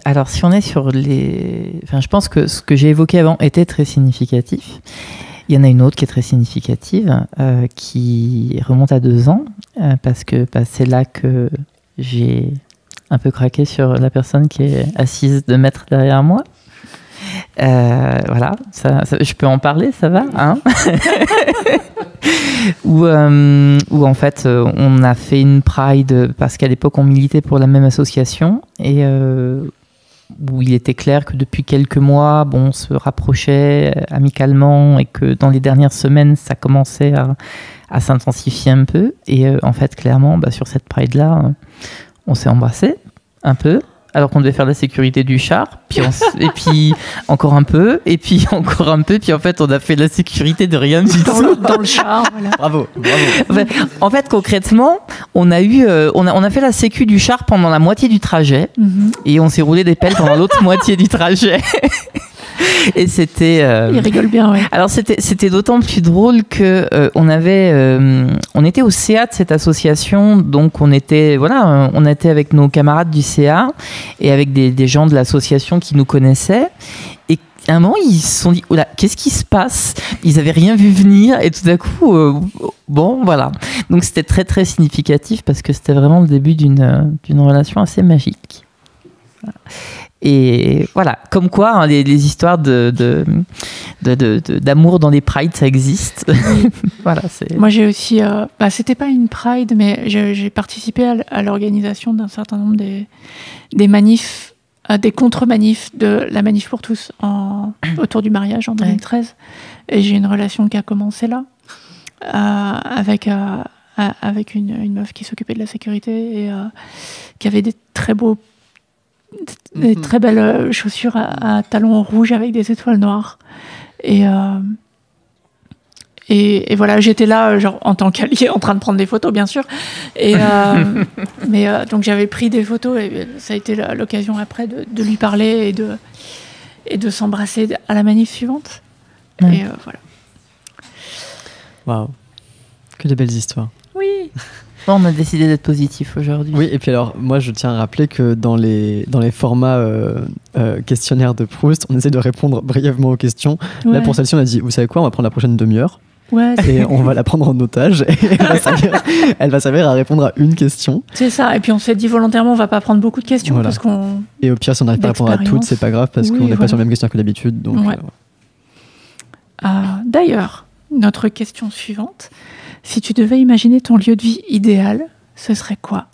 Alors, si on est sur les... Enfin, je pense que ce que j'ai évoqué avant était très significatif. Il y en a une autre qui est très significative, qui remonte à 2 ans, parce que c'est là que j'ai un peu craqué sur la personne qui est assise 2 mètres derrière moi. Voilà, ça, je peux en parler, ça va hein où en fait on a fait une Pride parce qu'à l'époque on militait pour la même association et où il était clair que depuis quelques mois on se rapprochait amicalement et que dans les dernières semaines ça commençait à s'intensifier un peu et en fait clairement sur cette Pride là on s'est embrassé un peu alors qu'on devait faire la sécurité du char, puis et puis encore un peu, et puis encore un peu, puis en fait on a fait la sécurité de rien du tout. Dans le char, voilà. Bravo. En fait concrètement, on a fait la sécu du char pendant la moitié du trajet et on s'est roulé des pelles pendant l'autre moitié du trajet. Et c'était. Il rigole bien, ouais. Alors c'était d'autant plus drôle que on était au CA de cette association, donc on était avec nos camarades du CA et avec des gens de l'association qui nous connaissaient. Et à un moment, ils se sont dit, oula, qu'est-ce qui se passe ? Ils n'avaient rien vu venir et tout d'un coup, bon, voilà. Donc c'était très très significatif parce que c'était vraiment le début d'une relation assez magique. Voilà. Et voilà, comme quoi hein, les histoires d'amour dans les prides, ça existe. Voilà, moi j'ai aussi, c'était pas une pride, mais j'ai participé à l'organisation d'un certain nombre des manifs, des contre-manifs de la Manif pour tous autour du mariage en 2013. Et j'ai une relation qui a commencé là, avec une meuf qui s'occupait de la sécurité et qui avait des très belles chaussures à talons rouges avec des étoiles noires. Et voilà, j'étais là genre en tant qu'allié en train de prendre des photos, bien sûr. Et donc j'avais pris des photos et ça a été l'occasion après de lui parler et de s'embrasser à la manif suivante. Ouais. Et voilà. Waouh, que de belles histoires. Oui. Bon, on a décidé d'être positif aujourd'hui. Oui, et puis alors, moi je tiens à rappeler que dans les formats questionnaires de Proust, on essaie de répondre brièvement aux questions. Ouais. Là, pour celle-ci, on a dit, vous savez quoi, on va prendre la prochaine demi-heure. Ouais, et on va la prendre en otage et elle va servir à répondre à une question. C'est ça, et puis on s'est dit volontairement on va pas prendre beaucoup de questions, voilà. Parce qu'on... Et au pire si on n'arrive pas à répondre à toutes, c'est pas grave parce qu'on n'est pas sur le même question que d'habitude. Donc, ouais. D'ailleurs, notre question suivante, si tu devais imaginer ton lieu de vie idéal, ce serait quoi ?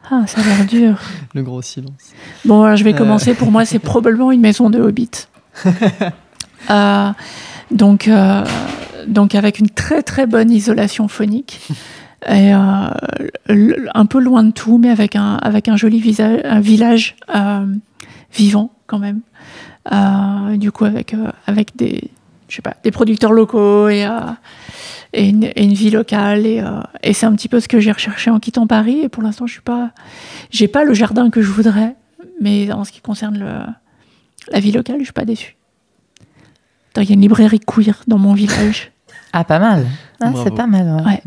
Ah, ça a l'air dur. Le gros silence. Bon, alors je vais commencer. Pour moi, c'est probablement une maison de Hobbit. Donc avec une très très bonne isolation phonique. Et un peu loin de tout, mais avec un joli village vivant quand même. Du coup, avec des producteurs locaux et une vie locale et c'est un petit peu ce que j'ai recherché en quittant Paris et pour l'instant j'ai pas le jardin que je voudrais, mais en ce qui concerne la vie locale je suis pas déçue. Il y a une librairie queer dans mon village. Ah, pas mal. Ah, c'est pas mal. Ouais.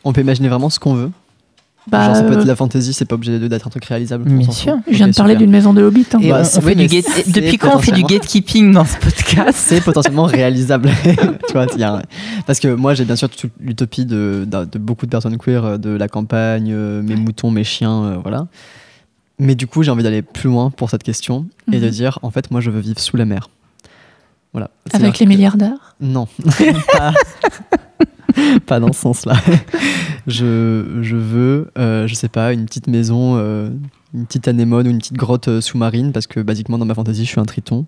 On peut imaginer vraiment ce qu'on veut. Genre ça peut être de la fantaisie, c'est pas obligé d'être un truc réalisable. Bien sûr. Je viens de parler d'une maison de Hobbit. Hein. Et depuis quand on fait du gatekeeping dans ce podcast ? C'est potentiellement réalisable. Tu vois, parce que moi j'ai bien sûr toute l'utopie de beaucoup de personnes queer, de la campagne, mes moutons, mes chiens, voilà. Mais du coup j'ai envie d'aller plus loin pour cette question et de dire en fait moi je veux vivre sous la mer. Voilà. Avec les milliardaires ? Non. Pas dans ce sens-là. Je veux, je sais pas, une petite maison, une petite anémone ou une petite grotte sous-marine parce que basiquement dans ma fantaisie je suis un triton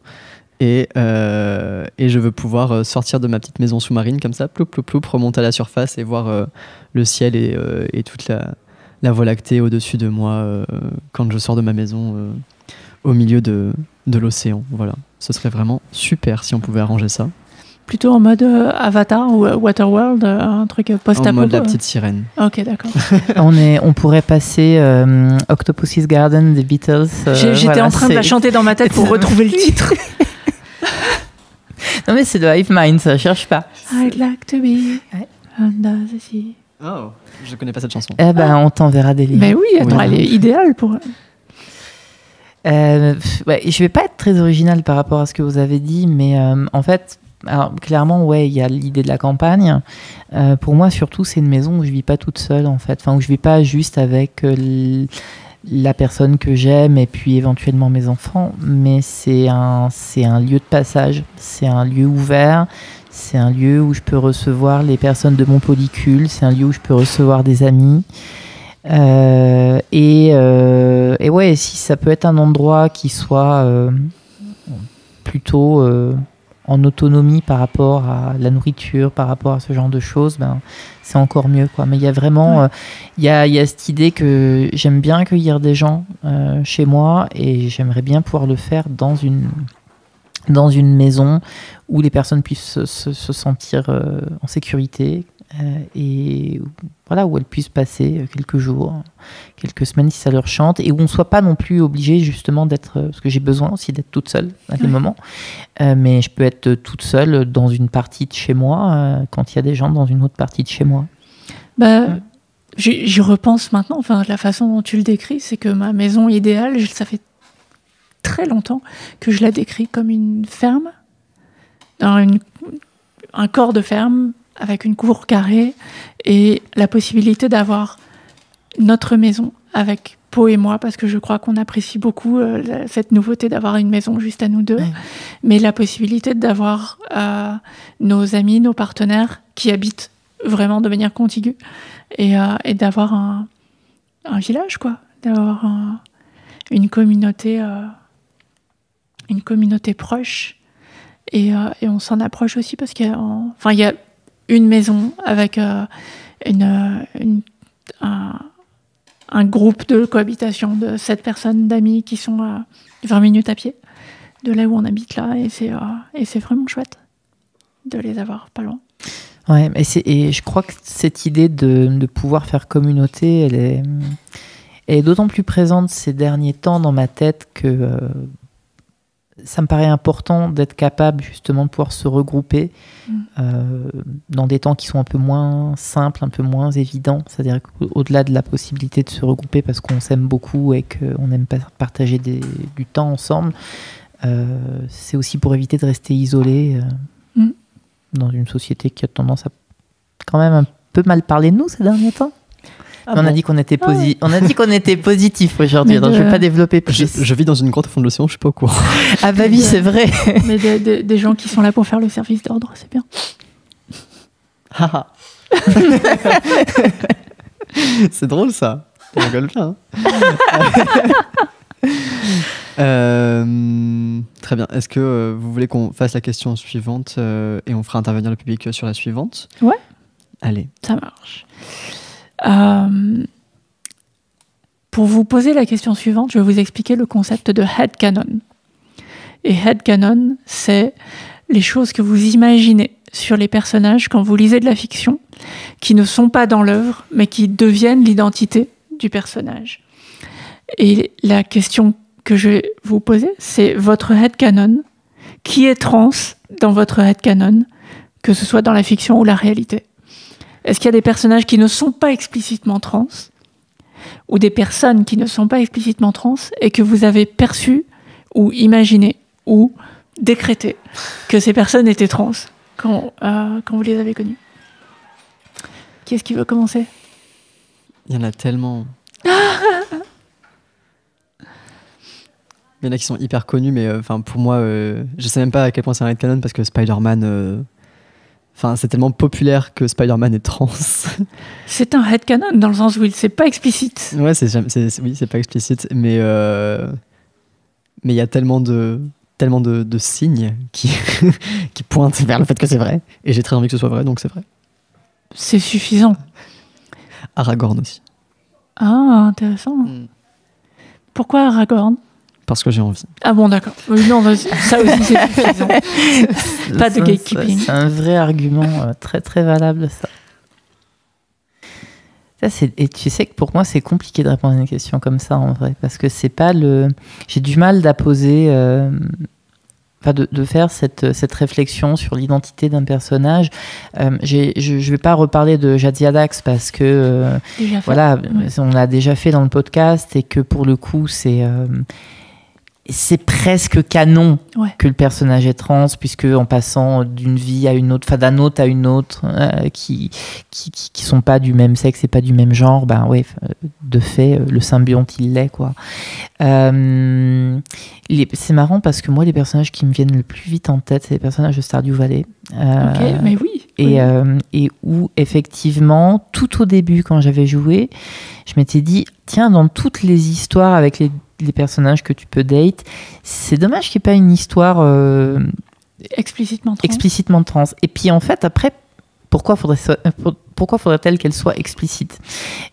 et je veux pouvoir sortir de ma petite maison sous-marine comme ça, ploup ploup ploup, remonter à la surface et voir le ciel et toute la voie lactée au-dessus de moi quand je sors de ma maison au milieu de l'océan. Voilà, ce serait vraiment super si on pouvait arranger ça. Plutôt en mode Avatar ou Waterworld, un truc post-apo. En mode la petite sirène. Ok, d'accord. On pourrait passer Octopus's Garden des Beatles. J'étais en train de la chanter dans ma tête pour retrouver le titre. Non mais c'est de Hive Mind, ça, cherche pas. I'd like to be under the sea. Oh, je connais pas cette chanson. Eh ben, on t'enverra des liens. Mais oui, attends, elle est idéale pour... je vais pas être très originale par rapport à ce que vous avez dit, mais en fait... Alors, clairement, ouais, il y a l'idée de la campagne. Pour moi, surtout, c'est une maison où je vis pas toute seule, en fait. Enfin, où je vis pas juste avec la personne que j'aime et puis éventuellement mes enfants. Mais c'est un lieu de passage. C'est un lieu ouvert. C'est un lieu où je peux recevoir les personnes de mon polycule. C'est un lieu où je peux recevoir des amis. Et ouais, si ça peut être un endroit qui soit plutôt... en autonomie par rapport à la nourriture, par rapport à ce genre de choses, c'est encore mieux, quoi. Mais il y a vraiment il y a cette idée que j'aime bien accueillir des gens chez moi et j'aimerais bien pouvoir le faire dans une dans une maison où les personnes puissent se sentir en sécurité et voilà, où elles puissent passer quelques jours, quelques semaines si ça leur chante, et où on ne soit pas non plus obligé justement d'être, parce que j'ai besoin aussi d'être toute seule à des moments, mais je peux être toute seule dans une partie de chez moi quand il y a des gens dans une autre partie de chez moi. J'y repense maintenant, enfin, la façon dont tu le décris, c'est que ma maison idéale, ça fait très longtemps que je la décris comme une ferme, un corps de ferme avec une cour carrée et la possibilité d'avoir notre maison avec Pau et moi, parce que je crois qu'on apprécie beaucoup cette nouveauté d'avoir une maison juste à nous deux, mais la possibilité d'avoir nos amis, nos partenaires qui habitent vraiment de manière contiguë et d'avoir un village, quoi, d'avoir une communauté proche et on s'en approche aussi parce qu'il y a une maison avec un groupe de cohabitation de 7 personnes, d'amis qui sont à 20 minutes à pied de là où on habite là, et c'est vraiment chouette de les avoir pas loin. Ouais, et je crois que cette idée de pouvoir faire communauté, elle est d'autant plus présente ces derniers temps dans ma tête que ça me paraît important d'être capable justement de pouvoir se regrouper dans des temps qui sont un peu moins simples, un peu moins évidents. C'est-à-dire qu'au-delà de la possibilité de se regrouper parce qu'on s'aime beaucoup et qu'on aime partager du temps ensemble, c'est aussi pour éviter de rester isolé dans une société qui a tendance à quand même un peu mal parler de nous ces derniers temps. On a dit qu'on était positif aujourd'hui, donc je ne vais pas développer plus. Je vis dans une grotte au fond de l'océan, je ne suis pas au courant. Ah bah oui, c'est vrai. Mais des gens qui sont là pour faire le service d'ordre, c'est bien. C'est drôle ça. On rigole bien. Très bien. Est-ce que vous voulez qu'on fasse la question suivante et on fera intervenir le public sur la suivante ? Ouais. Allez. Ça marche. Pour vous poser la question suivante, je vais vous expliquer le concept de headcanon. Et headcanon, c'est les choses que vous imaginez sur les personnages quand vous lisez de la fiction, qui ne sont pas dans l'œuvre, mais qui deviennent l'identité du personnage. Et la question que je vais vous poser, c'est votre headcanon. Qui est trans dans votre headcanon, que ce soit dans la fiction ou la réalité ? Est-ce qu'il y a des personnages qui ne sont pas explicitement trans, ou des personnes qui ne sont pas explicitement trans, et que vous avez perçu, ou imaginé, ou décrété que ces personnes étaient trans quand vous les avez connues ? Qui est-ce qui veut commencer ? Il y en a tellement. Il y en a qui sont hyper connus, mais pour moi, je sais même pas à quel point c'est un headcanon parce que Spider-Man... c'est tellement populaire que Spider-Man est trans. C'est un headcanon dans le sens où c'est pas explicite. Ouais, c'est pas explicite, mais il y a tellement de signes qui pointent vers le fait que c'est vrai. Et j'ai très envie que ce soit vrai, donc c'est vrai. C'est suffisant. Aragorn aussi. Ah, intéressant. Pourquoi Aragorn ? Parce que j'ai envie. Ah bon, d'accord. Non, ça aussi, c'est suffisant. Pas de gatekeeping. C'est un vrai argument très, très valable, ça. Et tu sais que pour moi, c'est compliqué de répondre à une question comme ça, en vrai. Parce que c'est pas le... J'ai du mal d'apposer... de faire cette réflexion sur l'identité d'un personnage. Je vais pas reparler de Jadzia Dax parce que... on l'a déjà fait dans le podcast et que pour le coup, c'est presque canon que le personnage est trans, puisque en passant d'une vie à une autre, d'un autre à une autre, qui sont pas du même sexe et pas du même genre, de fait, le symbionte, il l'est, quoi. C'est marrant parce que moi, les personnages qui me viennent le plus vite en tête, c'est les personnages de Stardew Valley. Ok, mais oui. Et où, effectivement, tout au début, quand j'avais joué, je m'étais dit, tiens, dans toutes les histoires avec les personnages que tu peux date, c'est dommage qu'il n'y ait pas une histoire explicitement trans. Et puis, en fait, après, pourquoi faudrait-elle qu'elle soit explicite?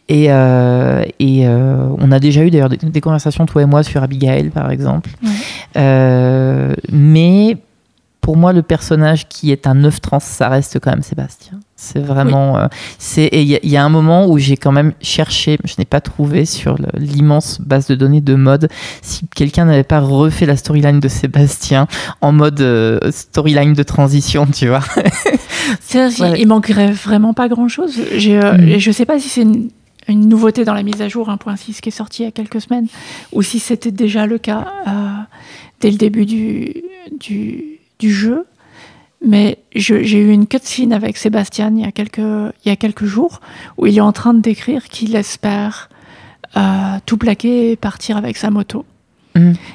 Et on a déjà eu d'ailleurs des conversations, toi et moi, sur Abigail, par exemple. Ouais. Mais pour moi, le personnage qui est un œuf trans, ça reste quand même Sébastien. C'est vraiment... Oui. Et il y a un moment où j'ai quand même cherché, je n'ai pas trouvé sur l'immense base de données de mode, si quelqu'un n'avait pas refait la storyline de Sébastien en mode storyline de transition, tu vois. C'est-à-dire, il manquerait vraiment pas grand-chose. Et je sais pas si c'est une nouveauté dans la mise à jour 1.6 qui est sortie il y a quelques semaines, ou si c'était déjà le cas dès le début du jeu. Mais j'ai eu une cutscene avec Sébastien il y a quelques jours où il est en train de décrire qu'il espère tout plaquer et partir avec sa moto.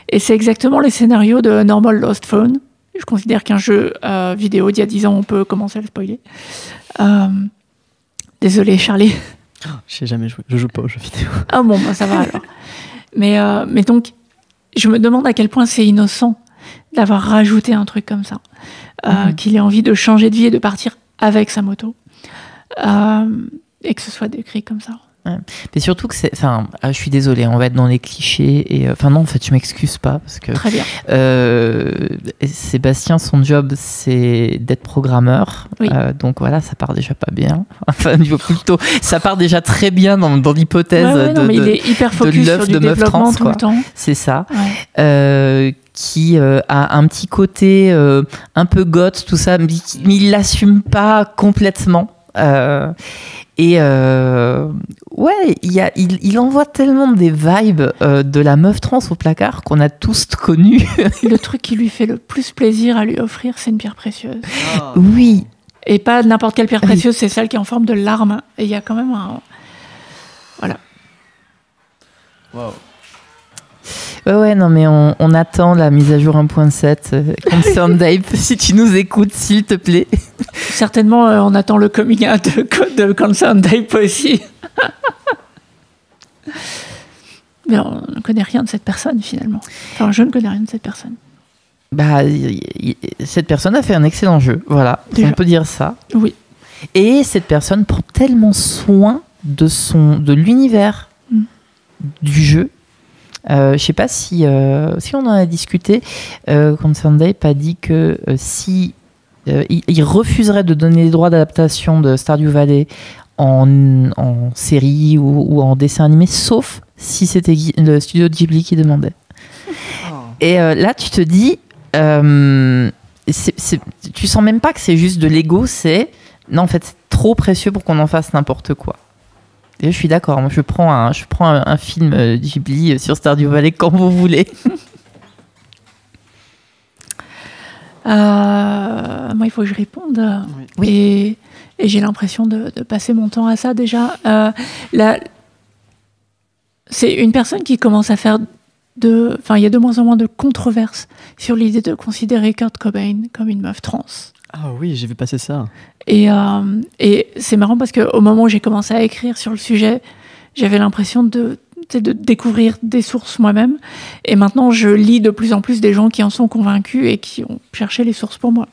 Et c'est exactement les scénarios de Normal Lost Phone. Je considère qu'un jeu vidéo d'il y a 10 ans, on peut commencer à le spoiler. Désolée, Charlie. Je sais jamais jouer. Je joue pas aux jeux vidéo. Ah bon, bah ça va alors. Mais donc, je me demande à quel point c'est innocent d'avoir rajouté un truc comme ça. Qu'il ait envie de changer de vie et de partir avec sa moto. Et que ce soit décrit comme ça. Ouais. Mais surtout que c'est... Enfin, je suis désolée, on va être dans les clichés. Et, enfin non, en fait, je m'excuse pas. Parce que, très bien. Sébastien, son job, c'est d'être programmeur. Oui. Donc voilà, ça part déjà pas bien. Enfin, plutôt, ça part déjà très bien dans l'hypothèse il est hyper focus de l'œuf de meuf trans. Tout le temps. C'est ça. Ouais. Qui a un petit côté un peu goth, tout ça, mais il l'assume pas complètement. Il envoie tellement des vibes de la meuf trans au placard qu'on a tous connu. Le truc qui lui fait le plus plaisir à lui offrir, c'est une pierre précieuse. Oh. Oui. Et pas n'importe quelle pierre précieuse, c'est celle qui est en forme de larme. Et il y a quand même un... Voilà. Waouh. Ouais, non, mais on attend la mise à jour 1.7. Concerned Ape, si tu nous écoutes, s'il te plaît. Certainement, on attend le coming out de Concerned Ape aussi. Mais on ne connaît rien de cette personne, finalement. Enfin, je ne connais rien de cette personne. Bah, cette personne a fait un excellent jeu, voilà. Déjà. On peut dire ça. Oui. Et cette personne prend tellement soin de l'univers du jeu. Je sais pas si on en a discuté. Concerned Ape a dit que si il refuserait de donner les droits d'adaptation de Stardew Valley en série ou en dessin animé, sauf si c'était le studio Ghibli qui demandait. Oh. Et là, tu te dis, tu sens même pas que c'est juste de l'ego, non, en fait, c'est trop précieux pour qu'on en fasse n'importe quoi. Et je suis d'accord, moi je prends un film Ghibli sur Stardew Valley quand vous voulez. Moi, il faut que je réponde. Oui. Et j'ai l'impression de passer mon temps à ça déjà. C'est une personne qui commence à faire il y a de moins en moins de controverses sur l'idée de considérer Kurt Cobain comme une meuf trans. Ah oui, j'ai vu passer ça. Et c'est marrant parce qu'au moment où j'ai commencé à écrire sur le sujet, j'avais l'impression de découvrir des sources moi-même. Et maintenant, je lis de plus en plus des gens qui en sont convaincus et qui ont cherché les sources pour moi.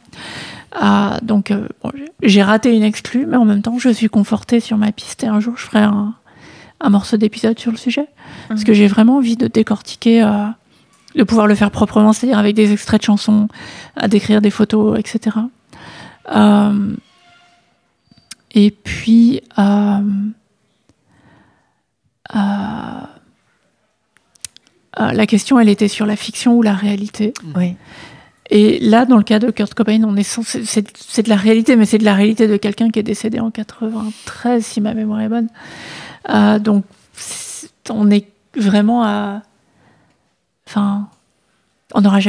Donc, j'ai raté une exclue, mais en même temps, je suis confortée sur ma piste. Et un jour, je ferai un morceau d'épisode sur le sujet. Parce que j'ai vraiment envie de décortiquer... de pouvoir le faire proprement, c'est-à-dire avec des extraits de chansons, à décrire des photos, etc. Et puis, la question, elle était sur la fiction ou la réalité. Oui. Et là, dans le cas de Kurt Cobain, c'est de la réalité, mais c'est de la réalité de quelqu'un qui est décédé en 93, si ma mémoire est bonne. Donc, on est vraiment à... Enfin, on n'aura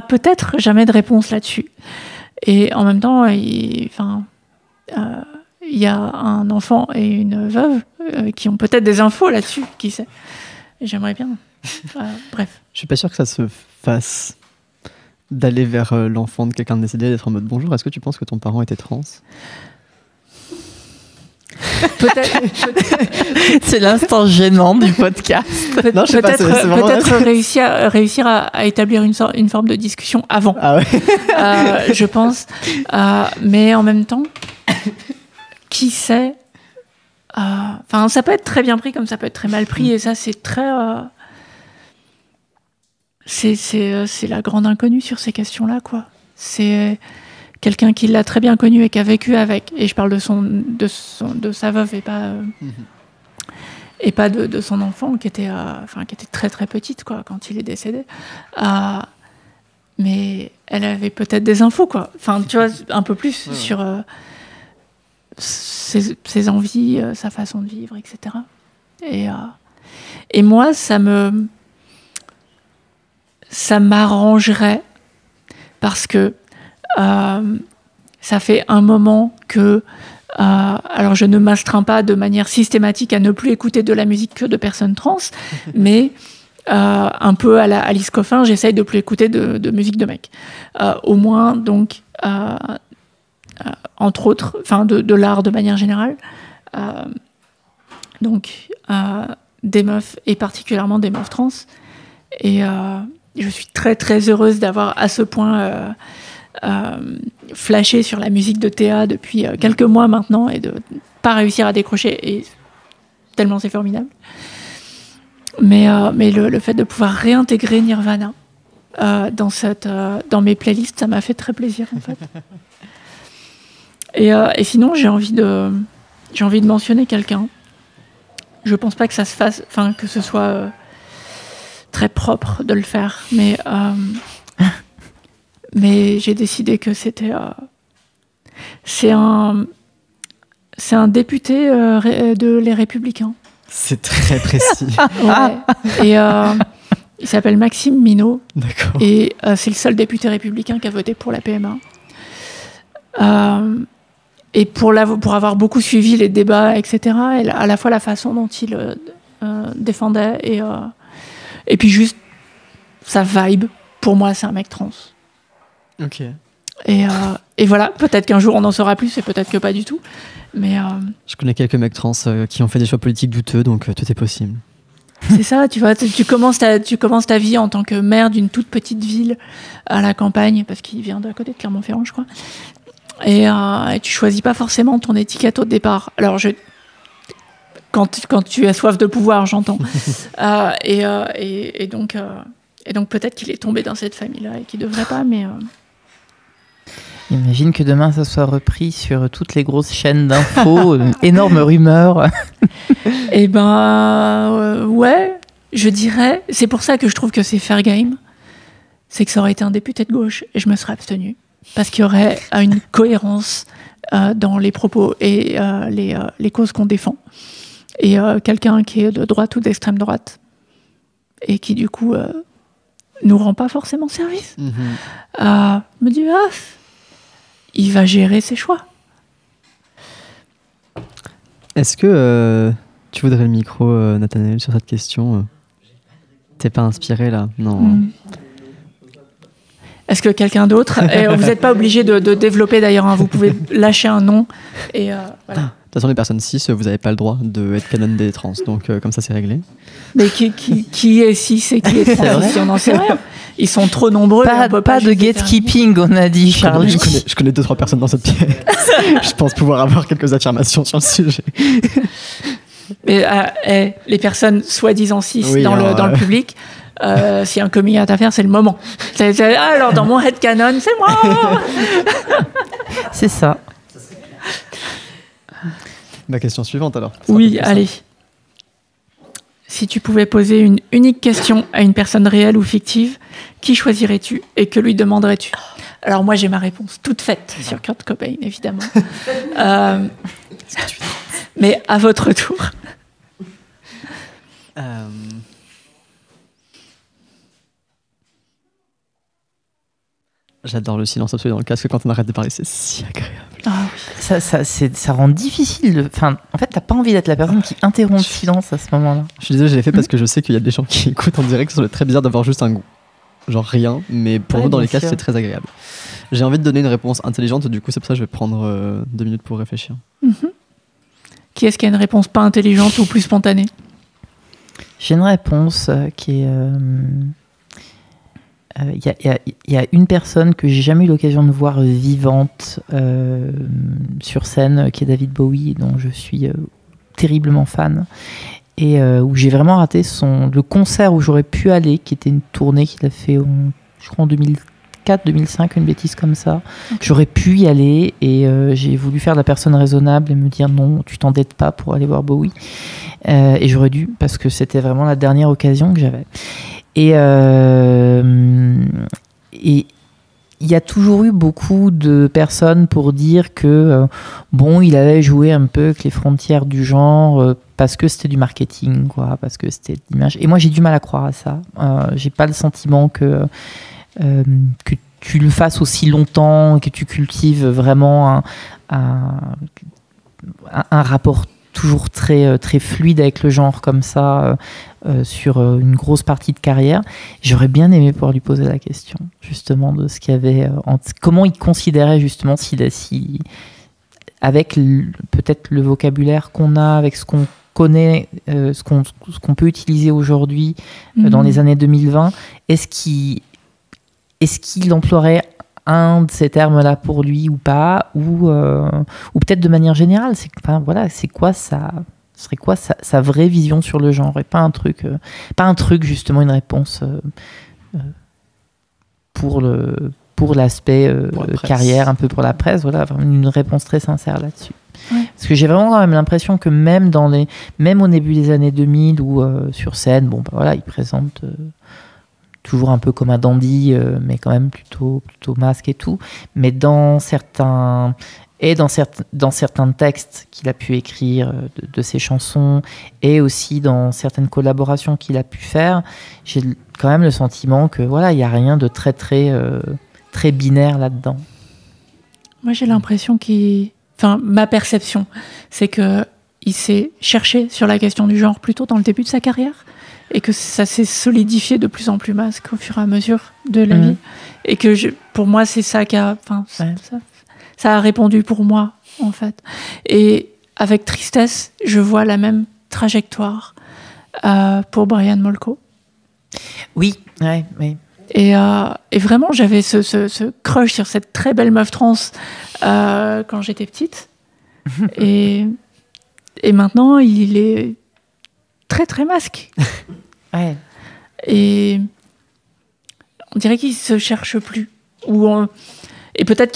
peut-être jamais de réponse là-dessus. Et en même temps, il y a un enfant et une veuve qui ont peut-être des infos là-dessus, qui sait. Et j'aimerais bien. Bref. Je suis pas sûr que ça se fasse d'aller vers l'enfant de quelqu'un de décédé, d'être en mode bonjour. Est-ce que tu penses que ton parent était trans ? Peut-être. C'est l'instant gênant du podcast. Non, je sais pas, peut-être réussir à établir une forme de discussion avant. Ah ouais. Je pense. Mais en même temps, qui sait. Enfin, ça peut être très bien pris comme ça peut être très mal pris, et ça, c'est très. C'est la grande inconnue sur ces questions-là, quoi. C'est quelqu'un qui l'a très bien connu et qui a vécu avec. Et je parle de sa veuve et pas. Et pas de son enfant qui était très très petite, quoi, quand il est décédé. Mais elle avait peut-être des infos, quoi. Enfin, tu vois, un peu plus sur ses envies, sa façon de vivre, etc. Et moi, ça m'arrangerait parce que ça fait un moment que alors je ne m'astreins pas de manière systématique à ne plus écouter de la musique que de personnes trans, mais un peu à la Alice Coffin, j'essaye de plus écouter de musique de mecs. Au moins, donc, entre autres, enfin de l'art de manière générale. Donc, des meufs, et particulièrement des meufs trans. Et je suis très très heureuse d'avoir à ce point flashé sur la musique de Théa depuis quelques mois maintenant et de pas réussir à décrocher, et tellement c'est formidable. Mais le fait de pouvoir réintégrer Nirvana dans mes playlists, ça m'a fait très plaisir, en fait. Et sinon, j'ai envie de mentionner quelqu'un. Je pense pas que ça se fasse, enfin que ce soit très propre de le faire, mais j'ai décidé que c'était c'est un député de Les Républicains. C'est très précis. Ouais. Et il s'appelle Maxime Minot. D'accord. Et c'est le seul député républicain qui a voté pour la PMA. Et pour avoir beaucoup suivi les débats, etc., et à la fois la façon dont il défendait et puis juste sa vibe, pour moi, c'est un mec trans. Ok. Et voilà, peut-être qu'un jour on en saura plus, et peut-être que pas du tout. Mais je connais quelques mecs trans qui ont fait des choix politiques douteux, donc tout est possible. c'est ça, tu vois, tu commences ta vie en tant que maire d'une toute petite ville à la campagne, parce qu'il vient d'à côté de Clermont-Ferrand, je crois. Et tu choisis pas forcément ton étiquette au départ. Alors quand tu as soif de pouvoir, j'entends. Et donc peut-être qu'il est tombé dans cette famille-là et qu'il devrait pas, mais. Imagine que demain ça soit repris sur toutes les grosses chaînes d'infos, énorme rumeur. Eh ben ouais, je dirais. C'est pour ça que je trouve que c'est fair game. C'est que ça aurait été un député de gauche et je me serais abstenue. Parce qu'il y aurait une cohérence dans les propos et les causes qu'on défend. Et quelqu'un qui est de droite ou d'extrême droite et qui du coup nous rend pas forcément service, me dit il va gérer ses choix. Est-ce que tu voudrais le micro, Nathanaël, sur cette question T'es pas inspiré là? Non. Est-ce que quelqu'un d'autre? Vous n'êtes pas obligé de développer d'ailleurs, hein, vous pouvez lâcher un nom. Et, voilà. De toute façon, les personnes cis, vous n'avez pas le droit d'être canon des trans, donc comme ça c'est réglé. Mais qui est cis et qui est trans? Si on n'en sait rien. Ils sont trop nombreux. Pas de gatekeeping, on a dit, Charlie. Je connais 2-3 personnes dans cette pièce. Je pense pouvoir avoir quelques affirmations sur le sujet. Mais les personnes soi-disant cis dans le public, s'il y a un coming out à faire, c'est le moment. Alors, dans mon headcanon, c'est moi. C'est ça. Ma question suivante, alors. Oui, allez. Si tu pouvais poser une unique question à une personne réelle ou fictive, qui choisirais-tu et que lui demanderais-tu? Alors moi, j'ai ma réponse toute faite sur Kurt Cobain, évidemment. Mais à votre tour. J'adore le silence absolu dans le casque quand on arrête de parler, c'est si agréable. Ah oui. Ça rend difficile. En fait, t'as pas envie d'être la personne qui interrompt le silence à ce moment-là. Je suis désolé, je l'ai fait parce que je sais qu'il y a des gens qui écoutent en direct, ça serait très bizarre d'avoir juste un goût. Genre rien, mais pour nous dans les casques, c'est très agréable. J'ai envie de donner une réponse intelligente, du coup c'est pour ça que je vais prendre 2 minutes pour réfléchir. Qui est-ce qui a une réponse pas intelligente ou plus spontanée? J'ai une réponse qui est y a une personne que j'ai jamais eu l'occasion de voir vivante sur scène, qui est David Bowie, dont je suis terriblement fan, et où j'ai vraiment raté le concert où j'aurais pu aller, qui était une tournée qu'il a fait, je crois en 2004-2005, une bêtise comme ça. Okay. J'aurais pu y aller, et j'ai voulu faire la personne raisonnable et me dire non, tu t'endettes pas pour aller voir Bowie. Et j'aurais dû, parce que c'était vraiment la dernière occasion que j'avais. Et il y a toujours eu beaucoup de personnes pour dire que il avait joué un peu avec les frontières du genre parce que c'était du marketing, quoi, parce que c'était de l'image. Et moi, j'ai du mal à croire à ça. J'ai pas le sentiment que tu le fasses aussi longtemps, que tu cultives vraiment un rapport toujours très, très fluide avec le genre comme ça sur une grosse partie de carrière. J'aurais bien aimé pouvoir lui poser la question justement de ce qu'il y avait, comment il considérait justement avec peut-être le vocabulaire qu'on a, avec ce qu'on connaît, ce qu'on peut utiliser aujourd'hui dans les années 2020, est-ce qu'il emploierait un de ces termes-là pour lui ou pas, ou peut-être de manière générale, c'est quoi ça, serait quoi sa vraie vision sur le genre, et pas un truc justement, une réponse pour l'aspect pour la carrière, un peu pour la presse, voilà, une réponse très sincère là-dessus. Ouais. Parce que j'ai vraiment quand même l'impression que même au début des années 2000, où sur scène, il présente toujours un peu comme un dandy, mais quand même plutôt masque et tout. Mais dans certains textes qu'il a pu écrire de ses chansons, et aussi dans certaines collaborations qu'il a pu faire, j'ai quand même le sentiment que il y a rien de très très très binaire là-dedans. Moi, j'ai l'impression ma perception, c'est que il s'est cherché sur la question du genre plutôt dans le début de sa carrière, et que ça s'est solidifié de plus en plus masque au fur et à mesure de la vie. Et que pour moi, c'est ça qui a... Ça a répondu pour moi, en fait. Et avec tristesse, je vois la même trajectoire pour Brian Molko. Oui, oui. Et vraiment, j'avais ce crush sur cette très belle meuf trans quand j'étais petite. Et maintenant, il est très, très masque. Ouais. Et on dirait qu'il se cherche plus. Et peut-être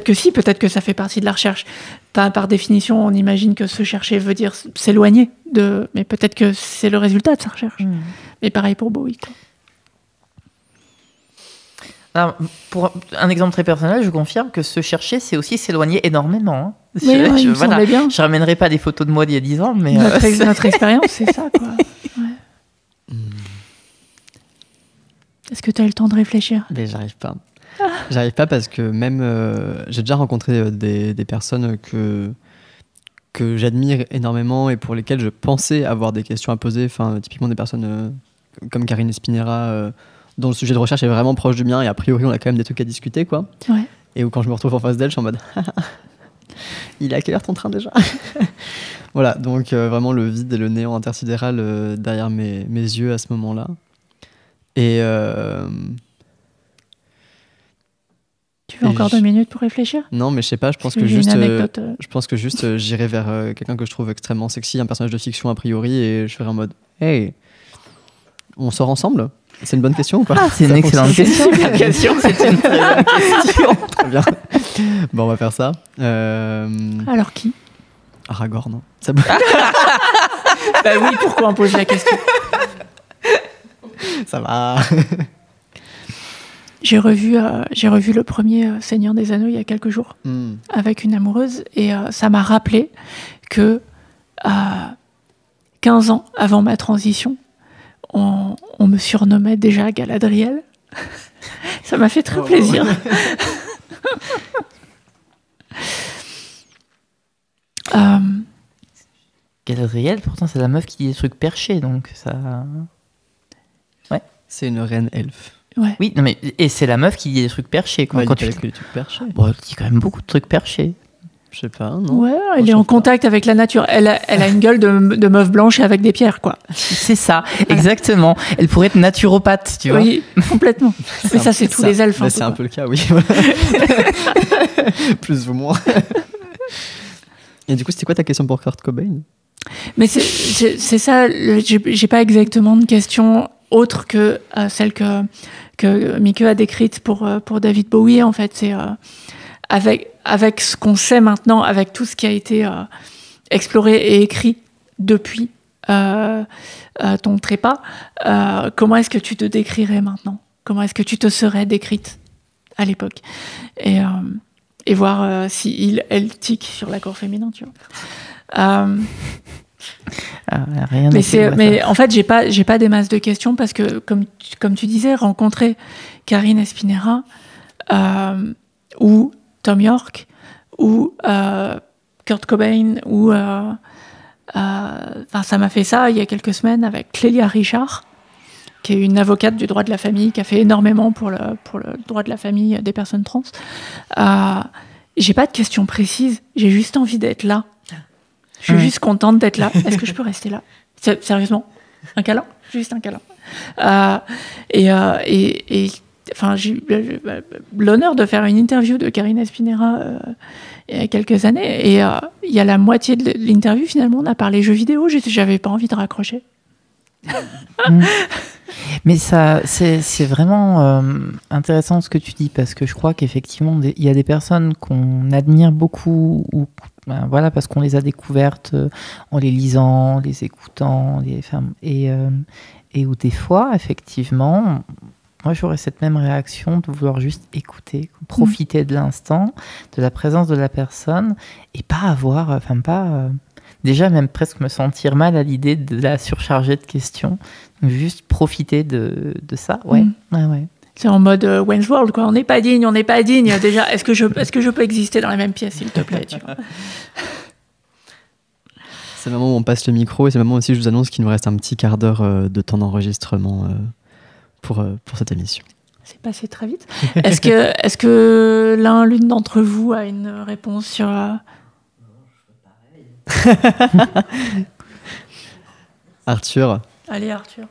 que si, peut-être que ça fait partie de la recherche. Par définition, on imagine que se chercher veut dire s'éloigner mais peut-être que c'est le résultat de sa recherche. Mais pareil pour Bowie, quoi. Alors, pour un exemple très personnel, je confirme que se chercher, c'est aussi s'éloigner énormément. Hein. Il me semblait bien. Je ramènerai pas des photos de moi d'il y a 10 ans, mais... Notre expérience, c'est ça, quoi. Ouais. Est-ce que tu as eu le temps de réfléchir ? Mais j'arrive pas. J'arrive pas parce que même... j'ai déjà rencontré des personnes que j'admire énormément et pour lesquelles je pensais avoir des questions à poser. Enfin, typiquement des personnes comme Karine Espinera... dont le sujet de recherche est vraiment proche du mien et a priori on a quand même des trucs à discuter, quoi. Ouais. Et où quand je me retrouve en face d'elle, je suis en mode il est à quelle heure ton train déjà? Voilà, donc vraiment le vide et le néant intersidéral derrière mes yeux à ce moment-là. Et tu veux encore 2 minutes pour réfléchir? Non, mais je sais pas, je pense que juste j'irai vers quelqu'un que je trouve extrêmement sexy, un personnage de fiction a priori, et je serai en mode hey, on sort ensemble? C'est une bonne question ou pas? C'est une excellente question. C'est une très bonne question. Très bien. Bon, on va faire ça. Alors qui? Aragorn. Bah oui, pourquoi on pose la question? Ça va. J'ai revu le premier Seigneur des Anneaux il y a quelques jours avec une amoureuse, et ça m'a rappelé que 15 ans avant ma transition, on me surnommait déjà Galadriel. Ça m'a fait très plaisir. Galadriel, pourtant c'est la meuf qui dit des trucs perchés, donc ça... Ouais. C'est une reine elfe. Ouais. Oui, non mais et c'est la meuf qui dit des trucs perchés, quoi. Ouais, quand tu dis des trucs perchés. Bon, elle dit quand même beaucoup de trucs perchés. Je sais pas, non. Ouais, elle est en contact avec la nature. Elle a une gueule de meuf blanche avec des pierres, quoi. C'est ça, exactement. Elle pourrait être naturopathe, tu vois. Oui, complètement. Mais ça, c'est tous les elfes. C'est un peu le cas, oui. Plus ou moins. Et du coup, c'était quoi ta question pour Kurt Cobain? Mais c'est ça, j'ai pas exactement de question autre que celle que Mike a décrite pour David Bowie, en fait. C'est avec ce qu'on sait maintenant, avec tout ce qui a été exploré et écrit depuis ton trépas, comment est-ce que tu te décrirais maintenant? Comment est-ce que tu te serais décrite à l'époque? Et voir si elle tique sur l'accord féminin, tu vois. Rien mais en fait, j'ai pas des masses de questions parce que, comme tu disais, rencontrer Karine Espinera ou Tom York ou Kurt Cobain ou ça m'a fait ça il y a quelques semaines avec Clélia Richard, qui est une avocate du droit de la famille, qui a fait énormément pour le droit de la famille des personnes trans. J'ai pas de questions précises, j'ai juste envie d'être là. Je suis juste contente d'être là. Est-ce que je peux rester là? Sérieusement? Un câlin? Juste un câlin. J'ai eu l'honneur de faire une interview de Karine Espinera il y a quelques années. Et il y a la moitié de l'interview, finalement, on a parlé jeux vidéo. J'avais pas envie de raccrocher. Mais ça, c'est vraiment intéressant ce que tu dis, parce que je crois qu'effectivement, il y a des personnes qu'on admire beaucoup, ou voilà, parce qu'on les a découvertes en les lisant, en les écoutant, et où des fois, effectivement, moi j'aurais cette même réaction de vouloir juste écouter, profiter de l'instant, de la présence de la personne, et pas avoir, déjà même presque me sentir mal à l'idée de la surcharger de questions. Donc, juste profiter de ça, ouais. Ouais. C'est en mode Wayne's World, quoi. On n'est pas digne. Déjà, est-ce que je peux exister dans la même pièce, s'il te plaît, tu vois. C'est le moment où on passe le micro, et c'est le moment aussi où je vous annonce qu'il nous reste un petit quart d'heure de temps d'enregistrement pour cette émission. C'est passé très vite. Est-ce que l'une d'entre vous a une réponse sur... Arthur. Allez, Arthur.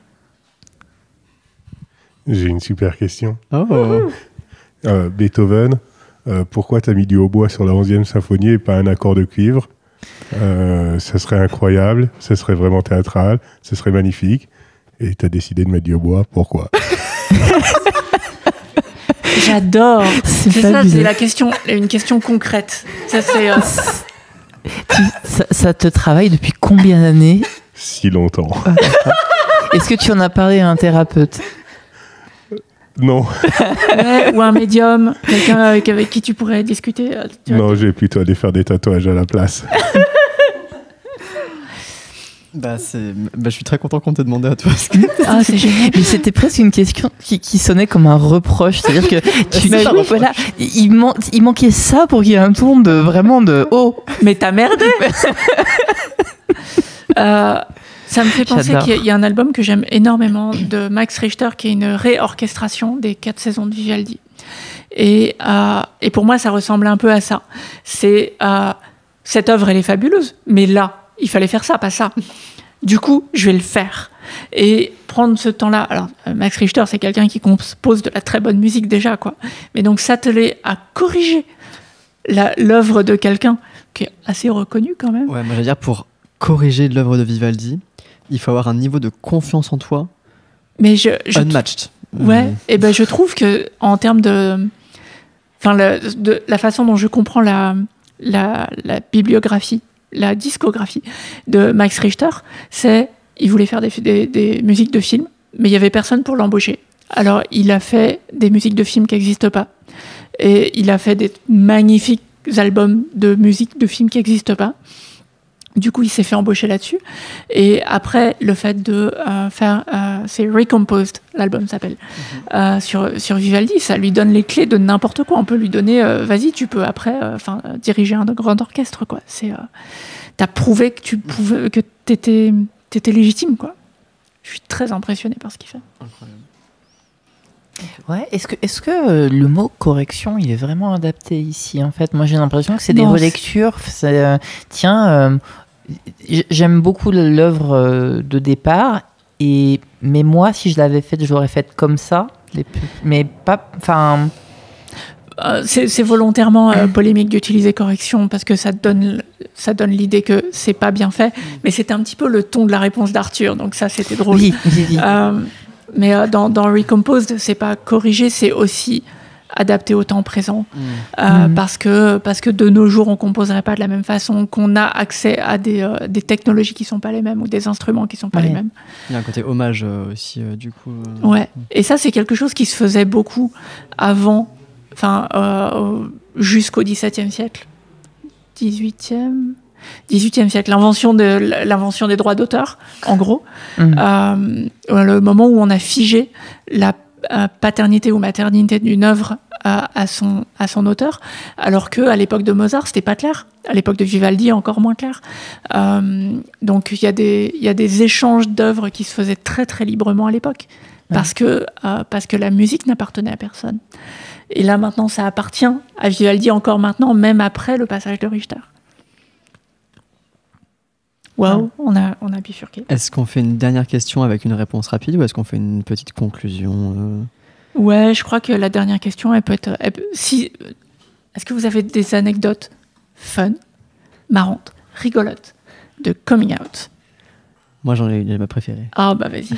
J'ai une super question. Oh. Beethoven, pourquoi t'as mis du hautbois sur la 11e symphonie et pas un accord de cuivre? Ça serait incroyable, ça serait vraiment théâtral, ça serait magnifique. Et t'as décidé de mettre du hautbois, pourquoi? J'adore. C'est la question, une question concrète. Ça, c'est... Ça te travaille depuis combien d'années? Si longtemps. Est-ce que tu en as parlé à un thérapeute? Non. Ouais, ou un médium, quelqu'un avec qui tu pourrais discuter. Non, j'ai plutôt aller faire des tatouages à la place. Je suis très content qu'on t'ait demandé à toi. Ah, c'est génial. Mais c'était presque une question qui sonnait comme un reproche. C'est-à-dire que voilà, il manquait ça pour qu'il y ait un tour de vraiment de oh. Mais t'as merdé. Ça me fait penser qu'il y a un album que j'aime énormément de Max Richter, qui est une réorchestration des 4 saisons de Vivaldi. Et pour moi, ça ressemble un peu à ça. Cette œuvre, elle est fabuleuse, mais là, il fallait faire ça, pas ça. Du coup, je vais le faire. Et prendre ce temps-là... Alors, Max Richter, c'est quelqu'un qui compose de la très bonne musique déjà, quoi. Mais donc, s'atteler à corriger l'œuvre de quelqu'un qui est assez reconnu quand même. Ouais, moi, je veux dire, pour corriger l'œuvre de Vivaldi, il faut avoir un niveau de confiance en toi unmatched. Ouais, et ben je trouve que en termes de la façon dont je comprends la bibliographie, la discographie de Max Richter, il voulait faire des musiques de films, mais il y avait personne pour l'embaucher. Alors il a fait des musiques de films qui n'existent pas, et il a fait des magnifiques albums de musique de films qui n'existent pas. Du coup, il s'est fait embaucher là-dessus. Et après, le fait de faire... c'est Recomposed, l'album s'appelle. Sur Vivaldi, ça lui donne les clés de n'importe quoi. On peut lui donner... vas-y, tu peux après diriger un grand orchestre, quoi. T'as prouvé que t'étais légitime, quoi. Je suis très impressionnée par ce qu'il fait. Incroyable. Ouais, est-ce que le mot correction, il est vraiment adapté ici, en fait? Moi, j'ai l'impression que c'est des Non, relectures. J'aime beaucoup l'œuvre de départ, mais moi, si je l'avais faite, je l'aurais faite comme ça, mais pas... Enfin... C'est volontairement polémique d'utiliser correction parce que ça donne l'idée que c'est pas bien fait, mais c'était un petit peu le ton de la réponse d'Arthur, donc ça c'était drôle. Oui. Mais dans Recomposed, c'est pas corrigé, c'est aussi adapté au temps présent, parce que de nos jours on composerait pas de la même façon, qu'on a accès à des technologies qui sont pas les mêmes ou des instruments qui sont pas les mêmes. Il y a un côté hommage aussi du coup. Ouais. Et ça c'est quelque chose qui se faisait beaucoup avant. Jusqu'au XVIIe siècle, XVIIIe siècle, l'invention des droits d'auteur, en gros, le moment où on a figé la paternité ou maternité d'une œuvre à son auteur, alors qu'à l'époque de Mozart, c'était pas clair. À l'époque de Vivaldi, encore moins clair. Donc il y a des échanges d'œuvres qui se faisaient très très librement à l'époque, parce que la musique n'appartenait à personne. Et là, maintenant, ça appartient à Vivaldi encore maintenant, même après le passage de Richter. Waouh, on a bifurqué. Est-ce qu'on fait une dernière question avec une réponse rapide ou est-ce qu'on fait une petite conclusion Ouais, je crois que la dernière question, elle peut être... Est-ce que vous avez des anecdotes fun, marrantes, rigolotes, de coming out? Moi, j'en ai une, ma préférée. Ah, bah vas-y.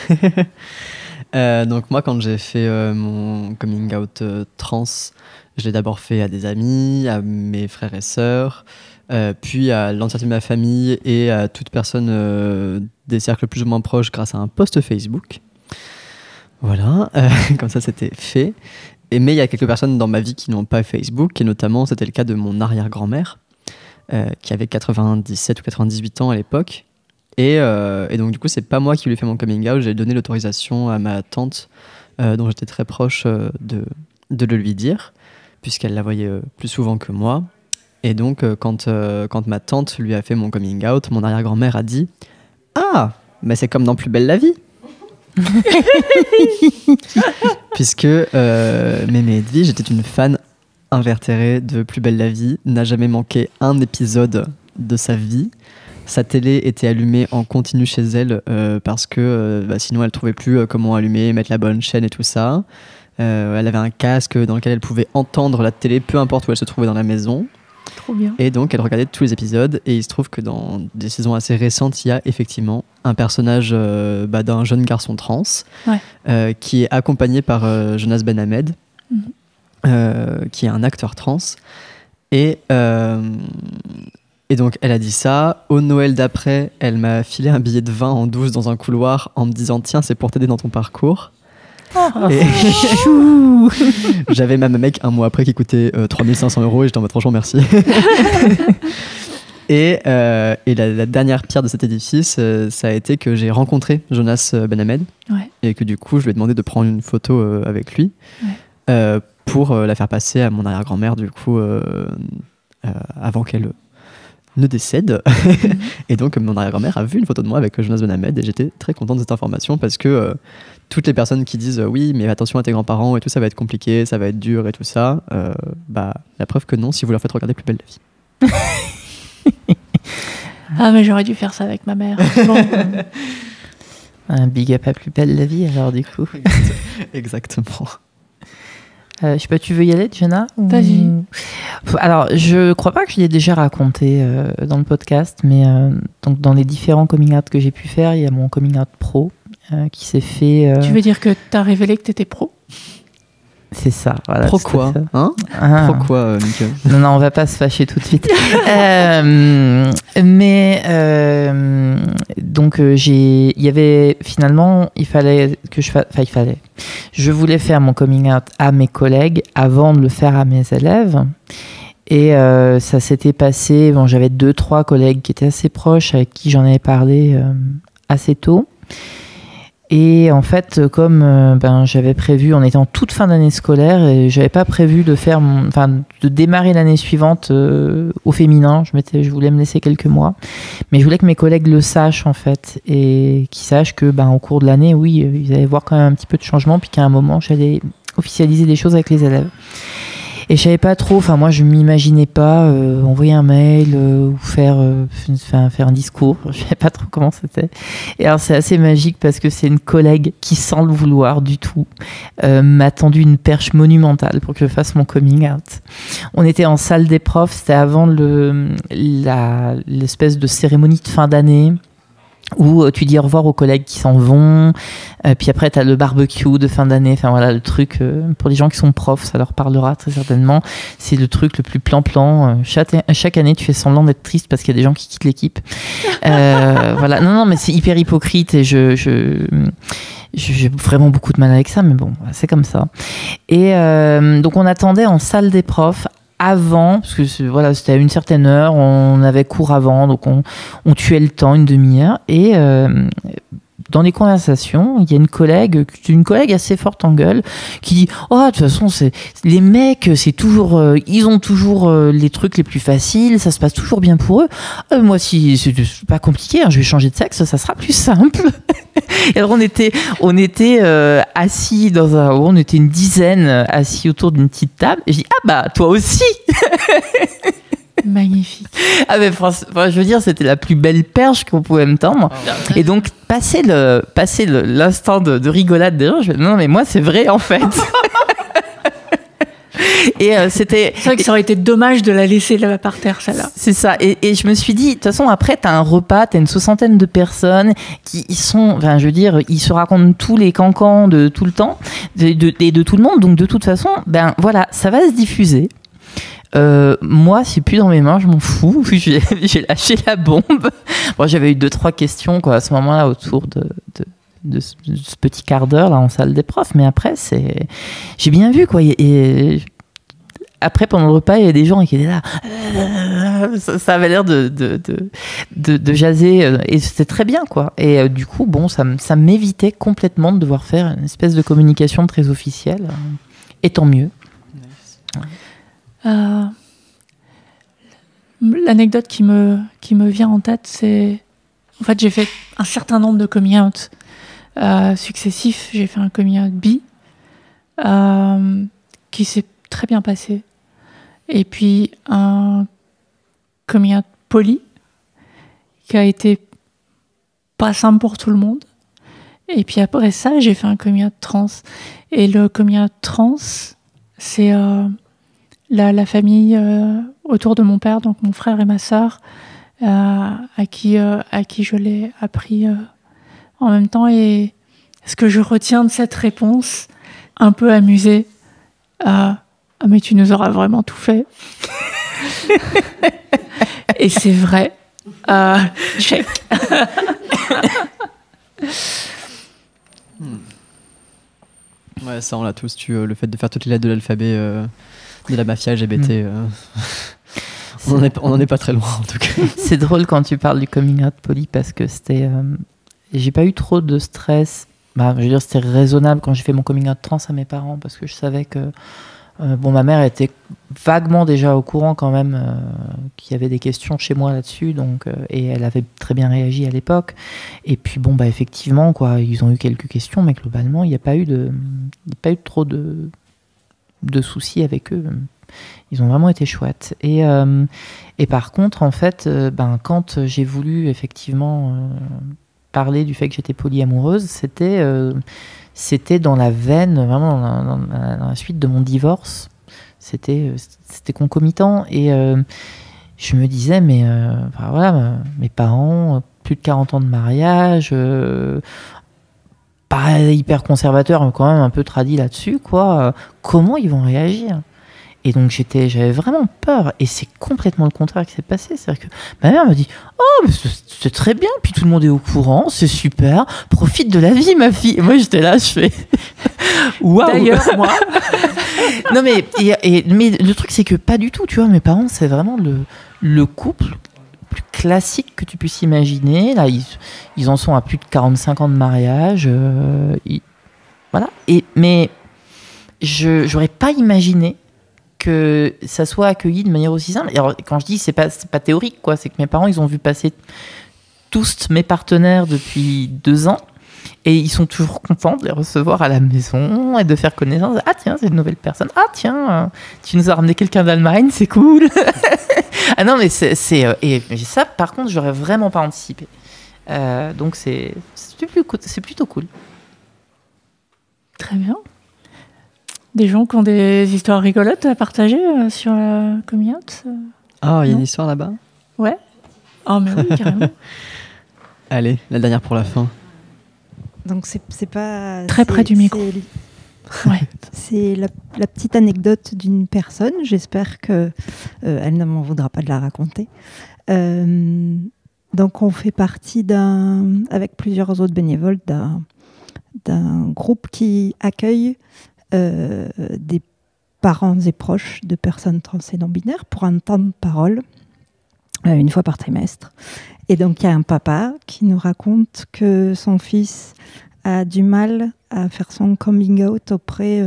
Donc moi, quand j'ai fait mon coming out trans, je l'ai d'abord fait à des amis, à mes frères et sœurs, puis à l'entièreté de ma famille et à toute personne des cercles plus ou moins proches grâce à un post Facebook. Voilà, comme ça c'était fait. Mais il y a quelques personnes dans ma vie qui n'ont pas Facebook, et notamment c'était le cas de mon arrière-grand-mère, qui avait 97 ou 98 ans à l'époque. Et donc du coup c'est pas moi qui lui ai fait mon coming out, j'ai donné l'autorisation à ma tante dont j'étais très proche de le lui dire, puisqu'elle la voyait plus souvent que moi. Et donc quand ma tante lui a fait mon coming out, mon arrière-grand-mère a dit « Ah, mais c'est comme dans Plus belle la vie !» Puisque Mémé Edwige, j'étais une fan invétérée de Plus belle la vie, n'a jamais manqué un épisode de sa vie. Sa télé était allumée en continu chez elle parce que sinon elle trouvait plus comment allumer, mettre la bonne chaîne et tout ça. Elle avait un casque dans lequel elle pouvait entendre la télé, peu importe où elle se trouvait dans la maison. Trop bien. Et donc elle regardait tous les épisodes, et il se trouve que dans des saisons assez récentes, il y a effectivement un personnage d'un jeune garçon trans qui est accompagné par Jonas Ben Hamed, qui est un acteur trans. Et donc elle a dit ça. Au Noël d'après, elle m'a filé un billet de vin en douce dans un couloir en me disant « Tiens, c'est pour t'aider dans ton parcours ». Et j'avais même un mec un mois après qui coûtait 3500 € et j'étais en mode franchement merci. Et la dernière pierre de cet édifice, ça a été que j'ai rencontré Jonas Ben Hamed, et que du coup je lui ai demandé de prendre une photo avec lui pour la faire passer à mon arrière-grand-mère du coup avant qu'elle ne décède. Et donc mon arrière-grand-mère a vu une photo de moi avec Jonas Ben Hamed, et j'étais très content de cette information parce que toutes les personnes qui disent oui mais attention à tes grands-parents et tout, ça va être compliqué, ça va être dur et tout ça, la preuve que non, si vous leur faites regarder Plus belle la vie. Ah mais j'aurais dû faire ça avec ma mère. Bon. Un big up à Plus belle la vie alors du coup. Exactement. Je sais pas, tu veux y aller, Jenna? Vas-y. Alors, je crois pas que je l'ai déjà raconté dans le podcast, mais donc dans les différents coming out que j'ai pu faire, il y a mon coming out pro qui s'est fait... Tu veux dire que t'as révélé que t'étais pro? C'est ça, voilà. Pro quoi, hein? Pro quoi, Mika? Non, on va pas se fâcher tout de suite. Donc, il y avait finalement, il fallait que je fasse, je voulais faire mon coming out à mes collègues avant de le faire à mes élèves. Et ça s'était passé, j'avais 2-3 collègues qui étaient assez proches, avec qui j'en avais parlé assez tôt. Et en fait, comme j'avais prévu, on était en toute fin d'année scolaire et j'avais pas prévu de faire, de démarrer l'année suivante au féminin. Je voulais me laisser quelques mois, mais je voulais que mes collègues le sachent en fait, et qu'ils sachent que au cours de l'année, oui, ils allaient voir quand même un petit peu de changement, puis qu'à un moment, j'allais officialiser des choses avec les élèves. Et je savais pas trop, enfin moi je m'imaginais pas envoyer un mail ou faire un discours, je savais pas trop comment c'était. Et alors c'est assez magique parce que c'est une collègue qui, sans le vouloir du tout, m'a tendu une perche monumentale pour que je fasse mon coming out. On était en salle des profs, c'était avant l'espèce de cérémonie de fin d'année, où tu dis au revoir aux collègues qui s'en vont, puis après tu as le barbecue de fin d'année, enfin voilà, le truc pour les gens qui sont profs, ça leur parlera très certainement, c'est le truc le plus plan-plan. Chaque année tu fais semblant d'être triste parce qu'il y a des gens qui quittent l'équipe. Voilà, non mais c'est hyper hypocrite et j'ai vraiment beaucoup de mal avec ça, mais bon, c'est comme ça. Et donc on attendait en salle des profs avant, parce que voilà, c'était à une certaine heure, on avait cours avant, donc on tuait le temps, une demi-heure. Et dans les conversations, il y a une collègue assez forte en gueule qui dit « Oh, de toute façon, les mecs, c'est toujours, ils ont toujours les trucs les plus faciles, ça se passe toujours bien pour eux. Moi, si c'est pas compliqué, hein, je vais changer de sexe, ça sera plus simple. » Et alors on était assis on était une dizaine assis autour d'une petite table et je dis ah bah toi aussi. Magnifique. Ah mais je veux dire c'était la plus belle perche qu'on pouvait me tendre. Et donc passer l'instant de rigolade des gens, je non mais moi c'est vrai en fait. Et c'était. C'est vrai que ça aurait été dommage de la laisser là par terre, celle-là. C'est ça. Et je me suis dit, de toute façon, après, t'as un repas, t'as une 60aine de personnes qui sont, enfin, je veux dire, ils se racontent tous les cancans de tout le temps, et de tout le monde. Donc, de toute façon, ben voilà, ça va se diffuser. Moi, c'est plus dans mes mains, je m'en fous. J'ai lâché la bombe. Bon, j'avais eu 2-3 questions, quoi, à ce moment-là, autour de ce petit quart d'heure là en salle des profs, mais après j'ai bien vu quoi. Et après pendant le repas il y a des gens qui étaient là, ça avait l'air de jaser et c'était très bien quoi. Et du coup bon ça m'évitait complètement de devoir faire une espèce de communication très officielle et tant mieux. L'anecdote qui me vient en tête, c'est en fait j'ai fait un certain nombre de coming out successifs. J'ai fait un coming out bi qui s'est très bien passé, et puis un coming out poly qui a été pas simple pour tout le monde, et puis après ça j'ai fait un coming out trans. Et le coming out trans, c'est la famille autour de mon père, donc mon frère et ma sœur, à qui je l'ai appris en même temps. Et ce que je retiens de cette réponse, un peu amusée, ah mais tu nous auras vraiment tout fait. Et c'est vrai. Check. Ouais, ça on l'a tous tu le fait de faire toutes les lettres de l'alphabet de la mafia LGBT. On n'en est pas très loin en tout cas. C'est drôle quand tu parles du coming out poly parce que c'était j'ai pas eu trop de stress. Je veux dire, c'était raisonnable quand j'ai fait mon coming out trans à mes parents parce que je savais que ma mère était vaguement déjà au courant quand même qu'il y avait des questions chez moi là-dessus, donc et elle avait très bien réagi à l'époque. Et puis effectivement quoi, ils ont eu quelques questions, mais globalement il n'y a pas eu trop de soucis avec eux. Ils ont vraiment été chouettes. Et par contre en fait, quand j'ai voulu effectivement parler du fait que j'étais polyamoureuse, c'était dans la veine, vraiment dans la suite de mon divorce. C'était concomitant. Et je me disais, mais voilà, mes parents, plus de 40 ans de mariage, pas hyper conservateurs, mais quand même un peu tradis là-dessus, quoi. Comment ils vont réagir ? Et donc j'avais vraiment peur, et c'est complètement le contraire qui s'est passé. C'est-à-dire que ma mère m'a dit oh mais c'est très bien, puis tout le monde est au courant, c'est super, profite de la vie ma fille. Et moi j'étais là, je fais waouh. D'ailleurs moi non mais le truc c'est que pas du tout, tu vois, mes parents c'est vraiment le couple plus classique que tu puisses imaginer. Là ils en sont à plus de 45 ans de mariage, voilà. Mais j'aurais pas imaginé que ça soit accueilli de manière aussi simple. Alors, quand je dis c'est pas théorique, quoi, c'est que mes parents ils ont vu passer tous mes partenaires depuis 2 ans, Et ils sont toujours contents de les recevoir à la maison et de faire connaissance. Ah tiens, c'est une nouvelle personne. Ah tiens, tu nous as ramené quelqu'un d'Allemagne, c'est cool. Ah non, mais et ça, par contre, j'aurais vraiment pas anticipé. Donc c'est plutôt cool. Très bien. Des gens qui ont des histoires rigolotes à partager sur Coming Out. Ah, il y a Non. une histoire là-bas. Ouais. Oh, mais oui, carrément. Allez, la dernière pour la fin. Donc c'est pas Très près du micro. Ouais. C'est la petite anecdote d'une personne. J'espère que elle ne m'en voudra pas de la raconter. Donc on fait partie avec plusieurs autres bénévoles d'un groupe qui accueille des parents et proches de personnes trans et non-binaires pour un temps de parole une fois par trimestre. Et donc il y a un papa qui nous raconte que son fils a du mal à faire son coming out auprès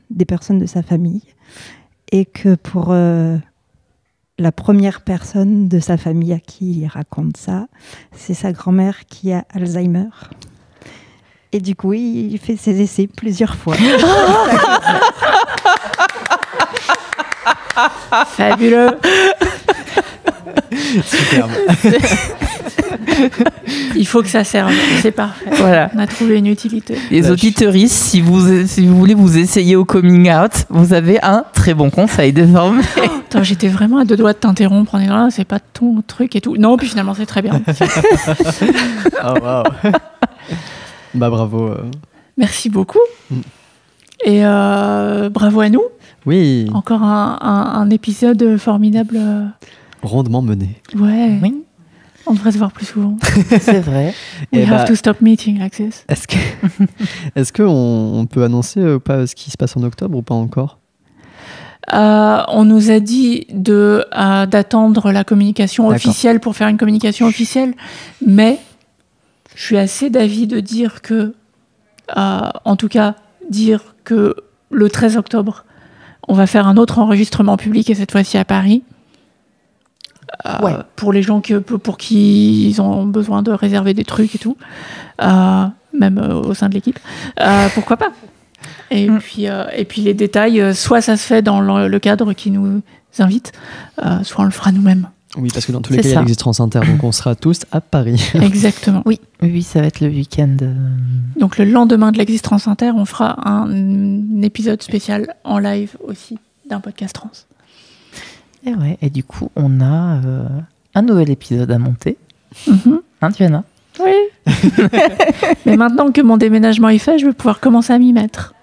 des personnes de sa famille et que pour la première personne de sa famille à qui il raconte ça, c'est sa grand-mère qui a Alzheimer. Et du coup, il fait ses essais plusieurs fois. Fabuleux. Superbe. Il faut que ça serve. C'est parfait. Voilà. On a trouvé une utilité. Les auditeuristes, si vous voulez vous essayer au coming out, vous avez un très bon conseil désormais. Attends, j'étais vraiment à deux doigts de t'interrompre en disant ah, c'est pas ton truc et tout. Non, puis finalement c'est très bien. Oh, waouh. Bah bravo. Merci beaucoup. Et bravo à nous. Oui, Encore un épisode formidable. rondement mené. Ouais. Oui, On devrait se voir plus souvent. c'est vrai. Et We have to stop meeting like this. Est-ce qu'on peut annoncer ou pas ce qui se passe en octobre ou pas encore? On nous a dit d'attendre la communication D'accord. officielle pour faire une communication officielle, mais je suis assez d'avis de dire que, en tout cas, dire que le 13 octobre, on va faire un autre enregistrement public et cette fois-ci à Paris. Ouais. Pour les gens pour qui ils ont besoin de réserver des trucs et tout, même au sein de l'équipe, pourquoi pas. Et puis les détails, soit ça se fait dans le cadre qui nous invite, soit on le fera nous-mêmes. Oui, parce que dans tous les C'est cas, il y a ça. l'Existence Inter, donc on sera tous à Paris. Exactement. Oui, ça va être le week-end. Donc le lendemain de l'Existence Inter, on fera un épisode spécial en live aussi d'un podcast trans. Et ouais, et du coup, on a un nouvel épisode à monter. Mhm. Hein, Diana? Oui. Mais maintenant que mon déménagement est fait, je vais pouvoir commencer à m'y mettre.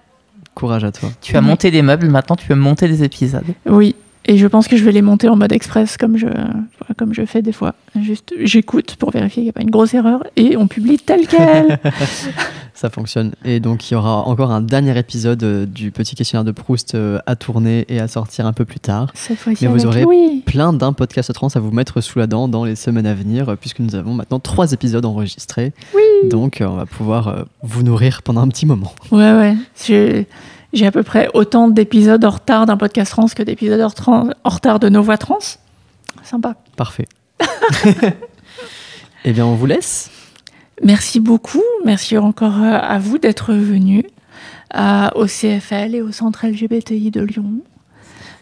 Courage à toi. Tu as monté des meubles, maintenant tu peux monter des épisodes. Oui. Et je pense que je vais les monter en mode express comme je fais des fois. Juste, j'écoute pour vérifier qu'il n'y a pas une grosse erreur et on publie tel quel. Ça fonctionne. Et donc, il y aura encore un dernier épisode du petit questionnaire de Proust à tourner et à sortir un peu plus tard. Cette fois-ci, Mais vous avec aurez Louis. plein d'un podcast trans à vous mettre sous la dent dans les semaines à venir, puisque nous avons maintenant 3 épisodes enregistrés. Oui. Donc, on va pouvoir vous nourrir pendant un petit moment. Ouais. J'ai à peu près autant d'épisodes en retard d'un podcast trans que d'épisodes en retard de nos voix trans. Sympa. Parfait. Eh bien, on vous laisse. Merci beaucoup. Merci encore à vous d'être venus au CFL et au Centre LGBTI de Lyon,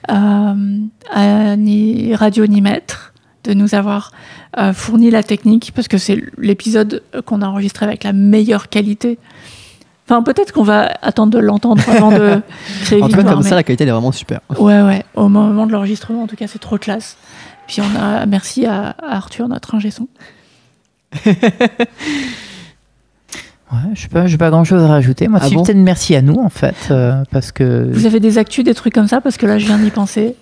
à Radio Nimètre, de nous avoir fourni la technique, parce que c'est l'épisode qu'on a enregistré avec la meilleure qualité. Enfin, peut-être qu'on va attendre de l'entendre avant de créer En tout cas, Victoire, comme mais- ça, la qualité elle est vraiment super. Ouais. Au moment de l'enregistrement, en tout cas, c'est trop classe. Puis merci à Arthur, notre ingé son. Ouais, je n'ai pas grand-chose à rajouter. Moi, Ah c'est bon peut-être merci à nous, en fait, parce que... Vous avez des actus, des trucs comme ça? Parce que là, je viens d'y penser.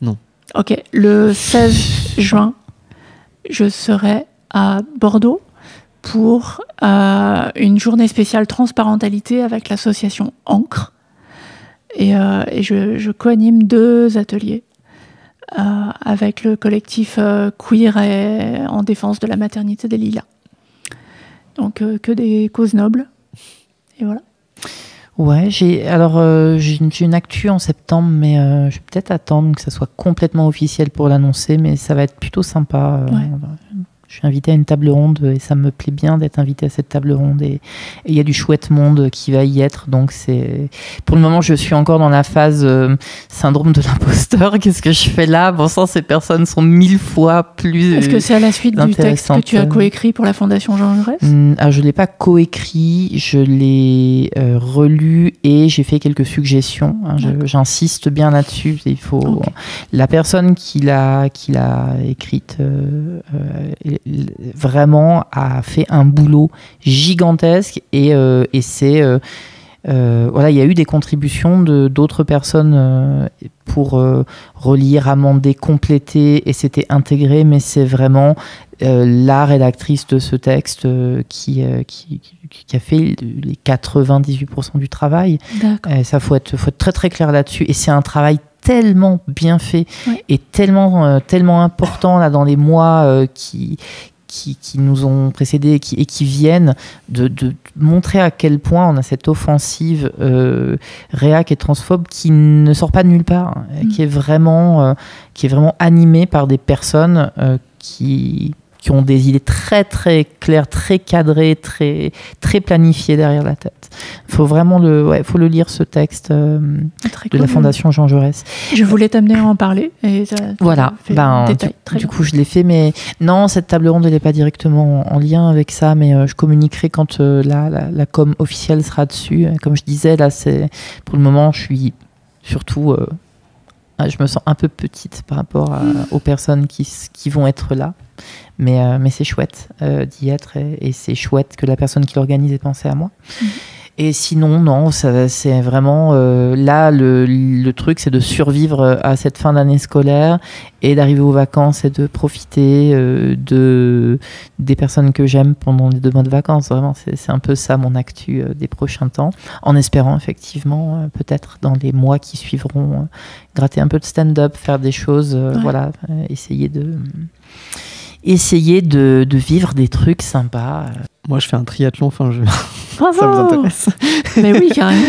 Non. Ok, le 16 juin, je serai à Bordeaux pour une journée spéciale transparentalité avec l'association Ancre. Et je co-anime 2 ateliers avec le collectif Queer en défense de la maternité des Lilas. Donc, que des causes nobles. Et voilà. Ouais, j'ai une actu en septembre, mais je vais peut-être attendre que ça soit complètement officiel pour l'annoncer, mais ça va être plutôt sympa. Ouais. Je suis invitée à une table ronde et ça me plaît bien d'être invitée à cette table ronde. Et il y a du chouette monde qui va y être. Donc, pour le moment, je suis encore dans la phase syndrome de l'imposteur. Qu'est-ce que je fais là? Bon sang, ces personnes sont 1000 fois plus. Est-ce que c'est à la suite du texte que tu as coécrit pour la Fondation Jean Jaurès? Je ne l'ai pas coécrit, je l'ai relu et j'ai fait quelques suggestions. J'insiste bien là-dessus. La personne qui l'a écrite vraiment a fait un boulot gigantesque et c'est il y a eu des contributions d'autres personnes pour relire, amender, compléter et c'était intégré, mais c'est vraiment la rédactrice de ce texte qui a fait les 98% du travail. Ça faut être très très clair là-dessus et c'est un travail tellement bien fait et tellement important là dans les mois qui nous ont précédés et qui viennent de montrer à quel point on a cette offensive réac et transphobe qui ne sort pas de nulle part, qui est vraiment animée par des personnes qui ont des idées très très claires, très cadrées, très très planifiées derrière la tête. Il faut vraiment faut le lire ce texte de la Fondation Jean Jaurès. Je voulais t'amener à en parler et voilà. Du coup je l'ai fait, mais non, cette table ronde elle n'est pas directement en lien avec ça, mais je communiquerai quand la com officielle sera dessus. Comme je disais là, c'est pour le moment je suis surtout je me sens un peu petite par rapport aux personnes qui vont être là. Mais c'est chouette d'y être et c'est chouette que la personne qui l'organise ait pensé à moi. Et sinon, non, c'est vraiment... là, le truc, c'est de survivre à cette fin d'année scolaire et d'arriver aux vacances et de profiter des personnes que j'aime pendant les 2 mois de vacances. Vraiment, c'est un peu ça mon actu des prochains temps. En espérant, effectivement, peut-être dans les mois qui suivront, gratter un peu de stand-up, faire des choses, essayer de vivre des trucs sympas. Moi, je fais un triathlon fin juin. Bravo. Ça vous intéresse? Mais oui, carrément.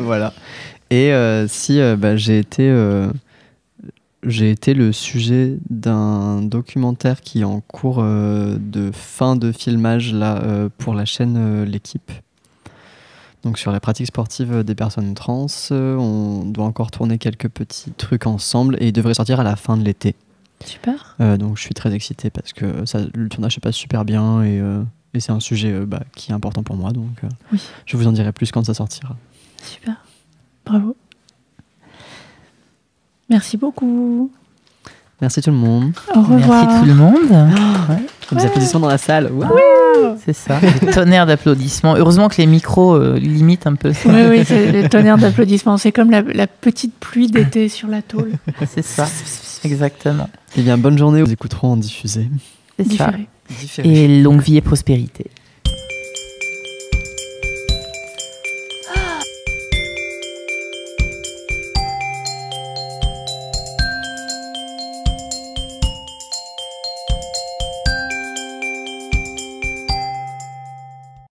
Voilà. Et j'ai été le sujet d'un documentaire qui est en cours de fin de filmage là, pour la chaîne L'Équipe. Donc sur la pratique sportive des personnes trans, on doit encore tourner quelques petits trucs ensemble et il devrait sortir à la fin de l'été. Super. Donc je suis très excité parce que le tournage se passe super bien et c'est un sujet qui est important pour moi. Donc je vous en dirai plus quand ça sortira. Super. Bravo. Merci beaucoup. Merci tout le monde. Au revoir. Merci tout le monde. Des applaudissements dans la salle. Wow. C'est ça, le tonnerre d'applaudissements. Heureusement que les micros limitent un peu ça. Oui, c'est le tonnerre d'applaudissements. C'est comme la petite pluie d'été sur la tôle. C'est ça, exactement. Eh bien, bonne journée. Nous écouterons en diffusé. C'est ça. Différé. Et longue vie et prospérité.